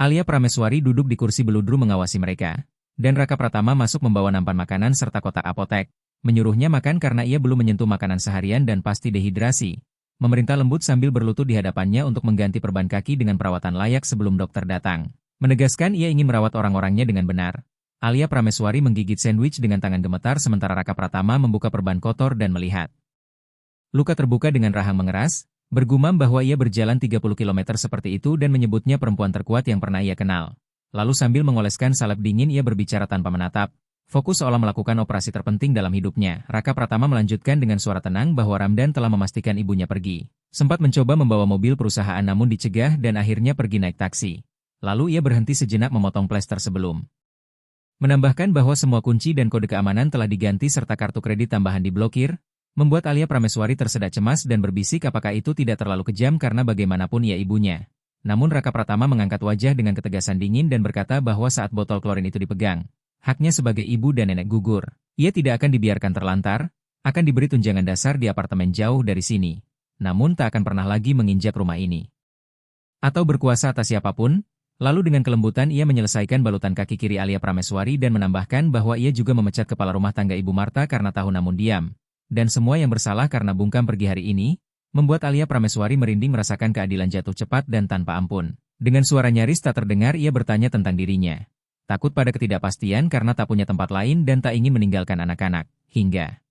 Alia Prameswari duduk di kursi beludru mengawasi mereka, dan Raka Pratama masuk membawa nampan makanan serta kotak apotek, menyuruhnya makan karena ia belum menyentuh makanan seharian dan pasti dehidrasi. Memerintah lembut sambil berlutut di hadapannya untuk mengganti perban kaki dengan perawatan layak sebelum dokter datang. Menegaskan ia ingin merawat orang-orangnya dengan benar. Alia Prameswari menggigit sandwich dengan tangan gemetar sementara Raka Pratama membuka perban kotor dan melihat. Luka terbuka dengan rahang mengeras, bergumam bahwa ia berjalan 30 km seperti itu dan menyebutnya perempuan terkuat yang pernah ia kenal. Lalu sambil mengoleskan salep dingin ia berbicara tanpa menatap. Fokus seolah melakukan operasi terpenting dalam hidupnya. Raka Pratama melanjutkan dengan suara tenang bahwa Ramdan telah memastikan ibunya pergi. Sempat mencoba membawa mobil perusahaan namun dicegah dan akhirnya pergi naik taksi. Lalu ia berhenti sejenak memotong plester sebelum menambahkan bahwa semua kunci dan kode keamanan telah diganti serta kartu kredit tambahan diblokir, membuat Alia Prameswari tersedak cemas dan berbisik apakah itu tidak terlalu kejam karena bagaimanapun ia ibunya. Namun Raka Pratama mengangkat wajah dengan ketegasan dingin dan berkata bahwa saat botol klorin itu dipegang, haknya sebagai ibu dan nenek gugur. Ia tidak akan dibiarkan terlantar, akan diberi tunjangan dasar di apartemen jauh dari sini. Namun tak akan pernah lagi menginjak rumah ini. Atau berkuasa atas siapapun. Lalu dengan kelembutan ia menyelesaikan balutan kaki kiri Alia Prameswari dan menambahkan bahwa ia juga memecat kepala rumah tangga Ibu Marta karena tahu namun diam. Dan semua yang bersalah karena bungkam pergi hari ini, membuat Alia Prameswari merinding merasakan keadilan jatuh cepat dan tanpa ampun. Dengan suara nyaris tak terdengar ia bertanya tentang dirinya. Takut pada ketidakpastian karena tak punya tempat lain dan tak ingin meninggalkan anak-anak. Hingga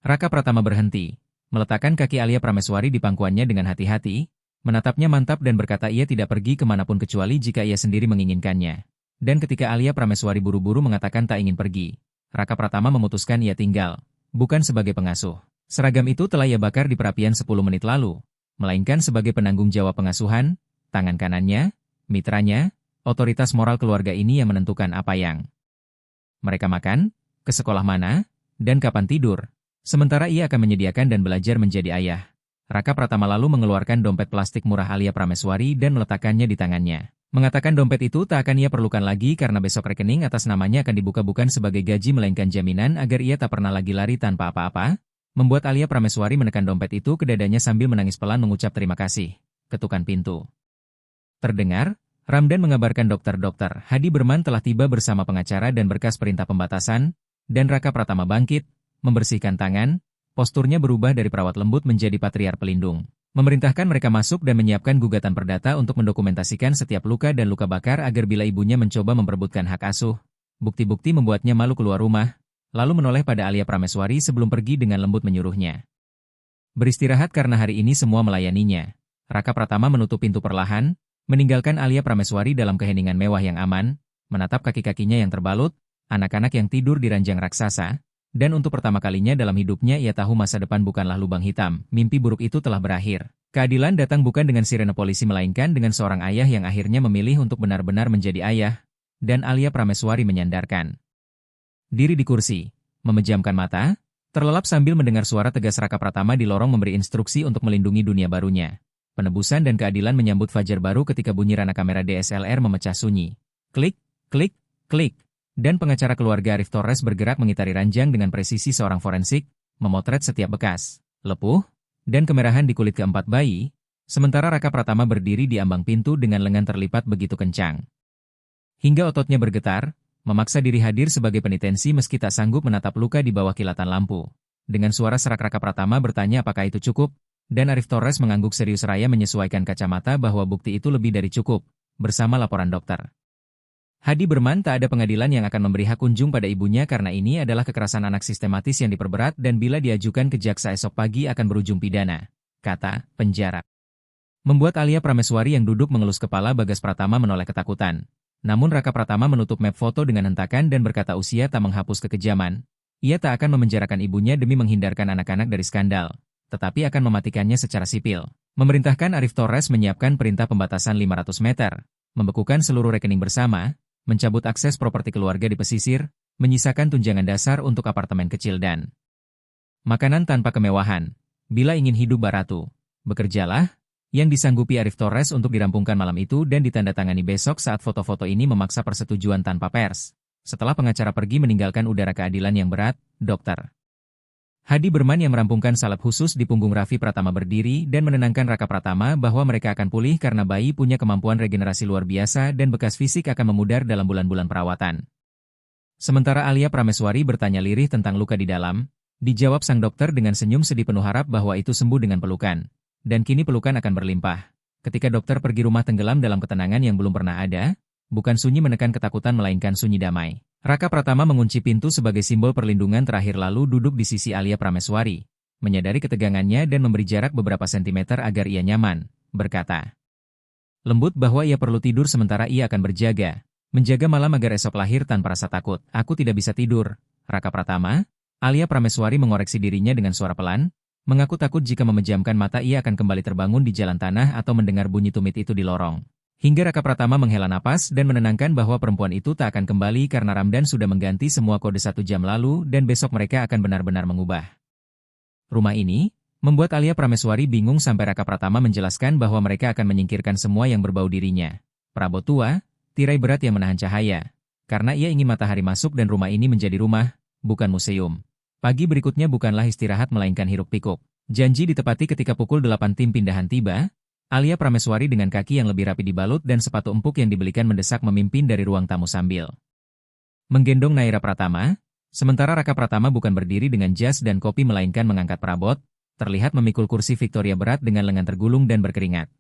Raka Pratama berhenti, meletakkan kaki Alia Prameswari di pangkuannya dengan hati-hati, menatapnya mantap dan berkata ia tidak pergi kemanapun kecuali jika ia sendiri menginginkannya. Dan ketika Alia Prameswari buru-buru mengatakan tak ingin pergi, Raka Pratama memutuskan ia tinggal, bukan sebagai pengasuh. Seragam itu telah ia bakar di perapian 10 menit lalu, melainkan sebagai penanggung jawab pengasuhan, tangan kanannya, mitranya, otoritas moral keluarga ini yang menentukan apa yang mereka makan, ke sekolah mana, dan kapan tidur. Sementara ia akan menyediakan dan belajar menjadi ayah. Raka Pratama lalu mengeluarkan dompet plastik murah Alia Prameswari dan meletakkannya di tangannya. Mengatakan dompet itu tak akan ia perlukan lagi karena besok rekening atas namanya akan dibuka bukan sebagai gaji melainkan jaminan agar ia tak pernah lagi lari tanpa apa-apa, membuat Alia Prameswari menekan dompet itu ke dadanya sambil menangis pelan mengucap terima kasih. Ketukan pintu terdengar, Ramdan mengabarkan dokter Hadi Berman telah tiba bersama pengacara dan berkas perintah pembatasan, dan Raka Pratama bangkit, membersihkan tangan, posturnya berubah dari perawat lembut menjadi patriar pelindung. Memerintahkan mereka masuk dan menyiapkan gugatan perdata untuk mendokumentasikan setiap luka dan luka bakar agar bila ibunya mencoba memperebutkan hak asuh, bukti-bukti membuatnya malu keluar rumah, lalu menoleh pada Alia Prameswari sebelum pergi dengan lembut menyuruhnya beristirahat karena hari ini semua melayaninya. Raka Pratama menutup pintu perlahan, meninggalkan Alia Prameswari dalam keheningan mewah yang aman, menatap kaki-kakinya yang terbalut, anak-anak yang tidur di ranjang raksasa, dan untuk pertama kalinya dalam hidupnya ia tahu masa depan bukanlah lubang hitam, mimpi buruk itu telah berakhir. Keadilan datang bukan dengan sirene polisi melainkan dengan seorang ayah yang akhirnya memilih untuk benar-benar menjadi ayah, dan Alia Prameswari menyandarkan diri di kursi, memejamkan mata, terlelap sambil mendengar suara tegas Raka Pratama di lorong memberi instruksi untuk melindungi dunia barunya. Penebusan dan keadilan menyambut fajar baru ketika bunyi rana kamera DSLR memecah sunyi. Klik, klik, klik. Dan pengacara keluarga Arif Torres bergerak mengitari ranjang dengan presisi seorang forensik, memotret setiap bekas, lepuh, dan kemerahan di kulit keempat bayi, sementara Raka Pratama berdiri di ambang pintu dengan lengan terlipat begitu kencang. Hingga ototnya bergetar, memaksa diri hadir sebagai penitensi meski tak sanggup menatap luka di bawah kilatan lampu. Dengan suara serak Raka Pratama bertanya apakah itu cukup, dan Arif Torres mengangguk serius raya menyesuaikan kacamata bahwa bukti itu lebih dari cukup, bersama laporan dokter Hadi Berman tak ada pengadilan yang akan memberi hak kunjung pada ibunya karena ini adalah kekerasan anak sistematis yang diperberat dan bila diajukan ke jaksa esok pagi akan berujung pidana, kata, penjara. Membuat Alia Prameswari yang duduk mengelus kepala Bagas Pratama menoleh ketakutan. Namun Raka Pratama menutup map foto dengan hentakan dan berkata usia tak menghapus kekejaman. Ia tak akan memenjarakan ibunya demi menghindarkan anak-anak dari skandal, tetapi akan mematikannya secara sipil. Memerintahkan Arif Torres menyiapkan perintah pembatasan 500 meter, membekukan seluruh rekening bersama, mencabut akses properti keluarga di pesisir, menyisakan tunjangan dasar untuk apartemen kecil dan makanan tanpa kemewahan. Bila ingin hidup baratu, bekerjalah, yang disanggupi Arif Torres untuk dirampungkan malam itu dan ditandatangani besok saat foto-foto ini memaksa persetujuan tanpa pers. Setelah pengacara pergi meninggalkan udara keadilan yang berat, Dr. Hadi Berman yang merampungkan salep khusus di punggung Raffi Pratama berdiri dan menenangkan Raka Pratama bahwa mereka akan pulih karena bayi punya kemampuan regenerasi luar biasa dan bekas fisik akan memudar dalam bulan-bulan perawatan. Sementara Alia Prameswari bertanya lirih tentang luka di dalam, dijawab sang dokter dengan senyum sedih penuh harap bahwa itu sembuh dengan pelukan. Dan kini pelukan akan berlimpah. Ketika dokter pergi rumah tenggelam dalam ketenangan yang belum pernah ada, bukan sunyi menekan ketakutan melainkan sunyi damai. Raka Pratama mengunci pintu sebagai simbol perlindungan terakhir lalu duduk di sisi Alia Prameswari. Menyadari ketegangannya dan memberi jarak beberapa sentimeter agar ia nyaman, berkata lembut bahwa ia perlu tidur sementara ia akan berjaga. Menjaga malam agar esok lahir tanpa rasa takut. Aku tidak bisa tidur. Raka Pratama, Alia Prameswari mengoreksi dirinya dengan suara pelan, mengaku takut jika memejamkan mata ia akan kembali terbangun di jalan tanah atau mendengar bunyi tumit itu di lorong. Hingga Raka Pratama menghela napas dan menenangkan bahwa perempuan itu tak akan kembali karena Ramdan sudah mengganti semua kode 1 jam lalu dan besok mereka akan benar-benar mengubah. Rumah ini membuat Alia Prameswari bingung sampai Raka Pratama menjelaskan bahwa mereka akan menyingkirkan semua yang berbau dirinya. Perabot tua, tirai berat yang menahan cahaya. Karena ia ingin matahari masuk dan rumah ini menjadi rumah, bukan museum. Pagi berikutnya bukanlah istirahat melainkan hiruk-pikuk. Janji ditepati ketika pukul 8 tim pindahan tiba, Alia Prameswari dengan kaki yang lebih rapi dibalut dan sepatu empuk yang dibelikan mendesak memimpin dari ruang tamu sambil menggendong Naira Pratama, sementara Raka Pratama bukan berdiri dengan jas dan kopi melainkan mengangkat perabot, terlihat memikul kursi Victoria berat dengan lengan tergulung dan berkeringat.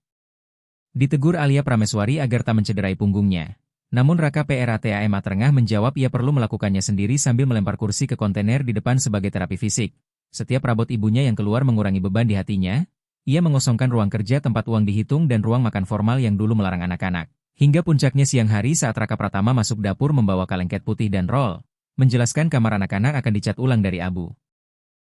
Ditegur Alia Prameswari agar tak mencederai punggungnya. Namun Raka Pratama Tengah menjawab ia perlu melakukannya sendiri sambil melempar kursi ke kontainer di depan sebagai terapi fisik. Setiap perabot ibunya yang keluar mengurangi beban di hatinya, ia mengosongkan ruang kerja tempat uang dihitung dan ruang makan formal yang dulu melarang anak-anak. Hingga puncaknya siang hari saat Raka Pratama masuk dapur membawa kalengket putih dan roll, menjelaskan kamar anak-anak akan dicat ulang dari abu.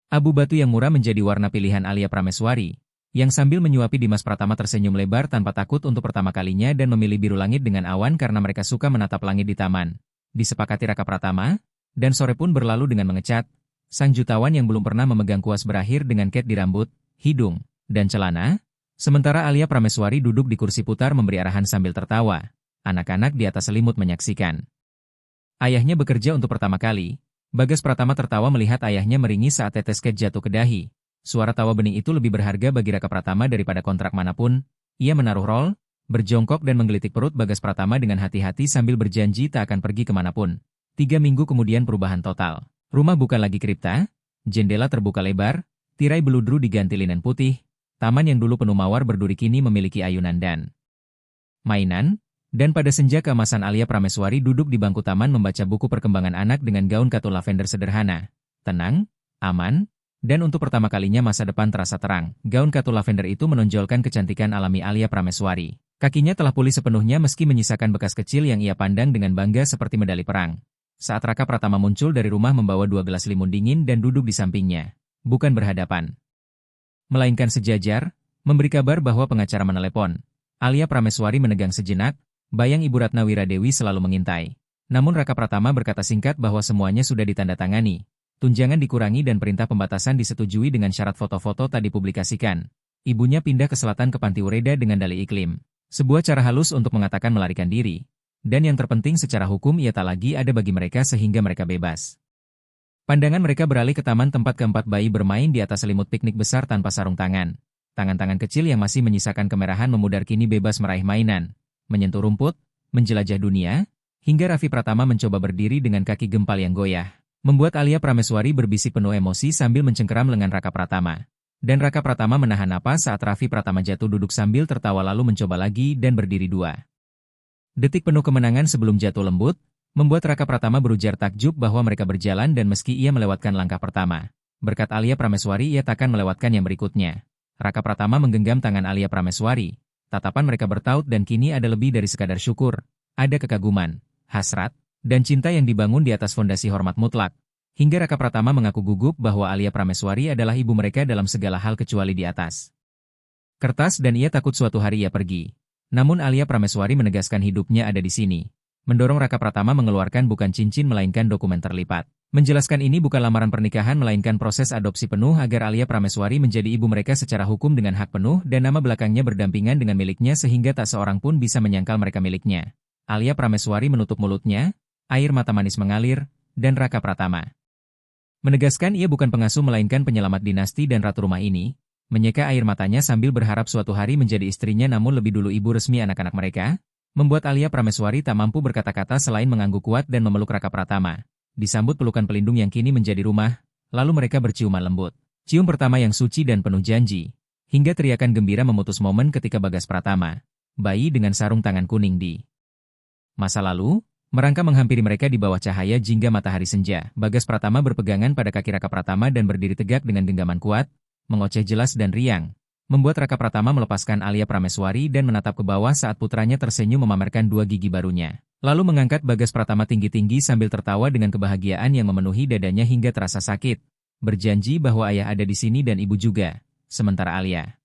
Abu batu yang murah menjadi warna pilihan Alia Prameswari, yang sambil menyuapi Dimas Pratama tersenyum lebar tanpa takut untuk pertama kalinya dan memilih biru langit dengan awan karena mereka suka menatap langit di taman. Disepakati Raka Pratama, dan sore pun berlalu dengan mengecat. Sang jutawan yang belum pernah memegang kuas berakhir dengan cat di rambut, hidung, dan celana, sementara Alia Prameswari duduk di kursi putar memberi arahan sambil tertawa. Anak-anak di atas selimut menyaksikan. Ayahnya bekerja untuk pertama kali. Bagas Pratama tertawa melihat ayahnya meringis saat tetes cat jatuh ke dahi. Suara tawa bening itu lebih berharga bagi Raka Pratama daripada kontrak manapun. Ia menaruh roll, berjongkok dan menggelitik perut Bagas Pratama dengan hati-hati sambil berjanji tak akan pergi kemanapun. 3 minggu kemudian perubahan total. Rumah bukan lagi kripta, jendela terbuka lebar, tirai beludru diganti linen putih, taman yang dulu penuh mawar berduri kini memiliki ayunan dan mainan, dan pada senja keemasan Alia Prameswari duduk di bangku taman membaca buku perkembangan anak dengan gaun katun lavender sederhana, tenang, aman, dan untuk pertama kalinya masa depan terasa terang. Gaun katun lavender itu menonjolkan kecantikan alami Alia Prameswari. Kakinya telah pulih sepenuhnya meski menyisakan bekas kecil yang ia pandang dengan bangga seperti medali perang. Saat Raka Pratama muncul dari rumah membawa 2 gelas limun dingin dan duduk di sampingnya. Bukan berhadapan, melainkan sejajar, memberi kabar bahwa pengacara menelepon. Alia Prameswari menegang sejenak, bayang Ibu Ratna Wiradewi selalu mengintai. Namun Raka Pratama berkata singkat bahwa semuanya sudah ditandatangani. Tunjangan dikurangi dan perintah pembatasan disetujui dengan syarat foto-foto tak dipublikasikan. Ibunya pindah ke selatan ke Panti Ureda dengan dalih iklim. Sebuah cara halus untuk mengatakan melarikan diri. Dan yang terpenting secara hukum ia tak lagi ada bagi mereka sehingga mereka bebas. Pandangan mereka beralih ke taman tempat keempat bayi bermain di atas selimut piknik besar tanpa sarung tangan. Tangan-tangan kecil yang masih menyisakan kemerahan memudar kini bebas meraih mainan, menyentuh rumput, menjelajah dunia, hingga Raffi Pratama mencoba berdiri dengan kaki gempal yang goyah. Membuat Alia Prameswari berbisik penuh emosi sambil mencengkeram lengan Raka Pratama. Dan Raka Pratama menahan napas saat Raffi Pratama jatuh duduk sambil tertawa lalu mencoba lagi dan berdiri 2 detik penuh kemenangan sebelum jatuh lembut, membuat Raka Pratama berujar takjub bahwa mereka berjalan dan meski ia melewatkan langkah pertama, berkat Alia Prameswari ia takkan melewatkan yang berikutnya. Raka Pratama menggenggam tangan Alia Prameswari, tatapan mereka bertaut dan kini ada lebih dari sekadar syukur, ada kekaguman, hasrat, dan cinta yang dibangun di atas fondasi hormat mutlak. Hingga Raka Pratama mengaku gugup bahwa Alia Prameswari adalah ibu mereka dalam segala hal kecuali di atas kertas dan ia takut suatu hari ia pergi. Namun Alia Prameswari menegaskan hidupnya ada di sini. Mendorong Raka Pratama mengeluarkan bukan cincin melainkan dokumen terlipat. Menjelaskan ini bukan lamaran pernikahan melainkan proses adopsi penuh agar Alia Prameswari menjadi ibu mereka secara hukum dengan hak penuh dan nama belakangnya berdampingan dengan miliknya sehingga tak seorang pun bisa menyangkal mereka miliknya. Alia Prameswari menutup mulutnya, air mata manis mengalir, dan Raka Pratama menegaskan ia bukan pengasuh melainkan penyelamat dinasti dan ratu rumah ini, menyeka air matanya sambil berharap suatu hari menjadi istrinya namun lebih dulu ibu resmi anak-anak mereka, membuat Alia Prameswari tak mampu berkata-kata selain mengangguk kuat dan memeluk Raka Pratama. Disambut pelukan pelindung yang kini menjadi rumah, lalu mereka berciuman lembut. Cium pertama yang suci dan penuh janji, hingga teriakan gembira memutus momen ketika Bagas Pratama, bayi dengan sarung tangan kuning di masa lalu, merangkak menghampiri mereka di bawah cahaya jingga matahari senja. Bagas Pratama berpegangan pada kaki Raka Pratama dan berdiri tegak dengan genggaman kuat, mengoceh jelas dan riang, membuat Raka Pratama melepaskan Alia Prameswari dan menatap ke bawah saat putranya tersenyum memamerkan dua gigi barunya. Lalu mengangkat Bagas Pratama tinggi-tinggi sambil tertawa dengan kebahagiaan yang memenuhi dadanya hingga terasa sakit, berjanji bahwa ayah ada di sini dan ibu juga. Sementara Alia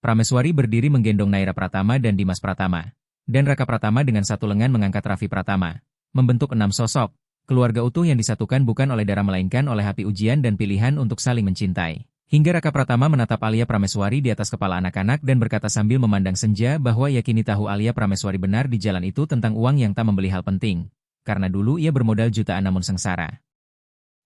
Prameswari berdiri menggendong Naira Pratama dan Dimas Pratama. Dan Raka Pratama dengan satu lengan mengangkat Raffi Pratama. Membentuk 6 sosok, keluarga utuh yang disatukan bukan oleh darah melainkan oleh api ujian dan pilihan untuk saling mencintai. Hingga Raka Pratama menatap Alia Prameswari di atas kepala anak-anak dan berkata sambil memandang senja bahwa ia kini tahu Alia Prameswari benar di jalan itu tentang uang yang tak membeli hal penting. Karena dulu ia bermodal jutaan namun sengsara.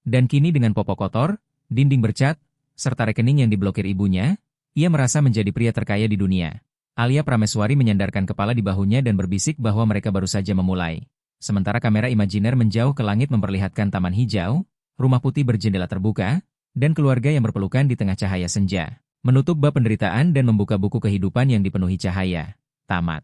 Dan kini dengan popok kotor, dinding bercat, serta rekening yang diblokir ibunya, ia merasa menjadi pria terkaya di dunia. Alia Prameswari menyandarkan kepala di bahunya dan berbisik bahwa mereka baru saja memulai. Sementara kamera imajiner menjauh ke langit memperlihatkan taman hijau, rumah putih berjendela terbuka, dan keluarga yang berpelukan di tengah cahaya senja. Menutup bab penderitaan dan membuka buku kehidupan yang dipenuhi cahaya. Tamat.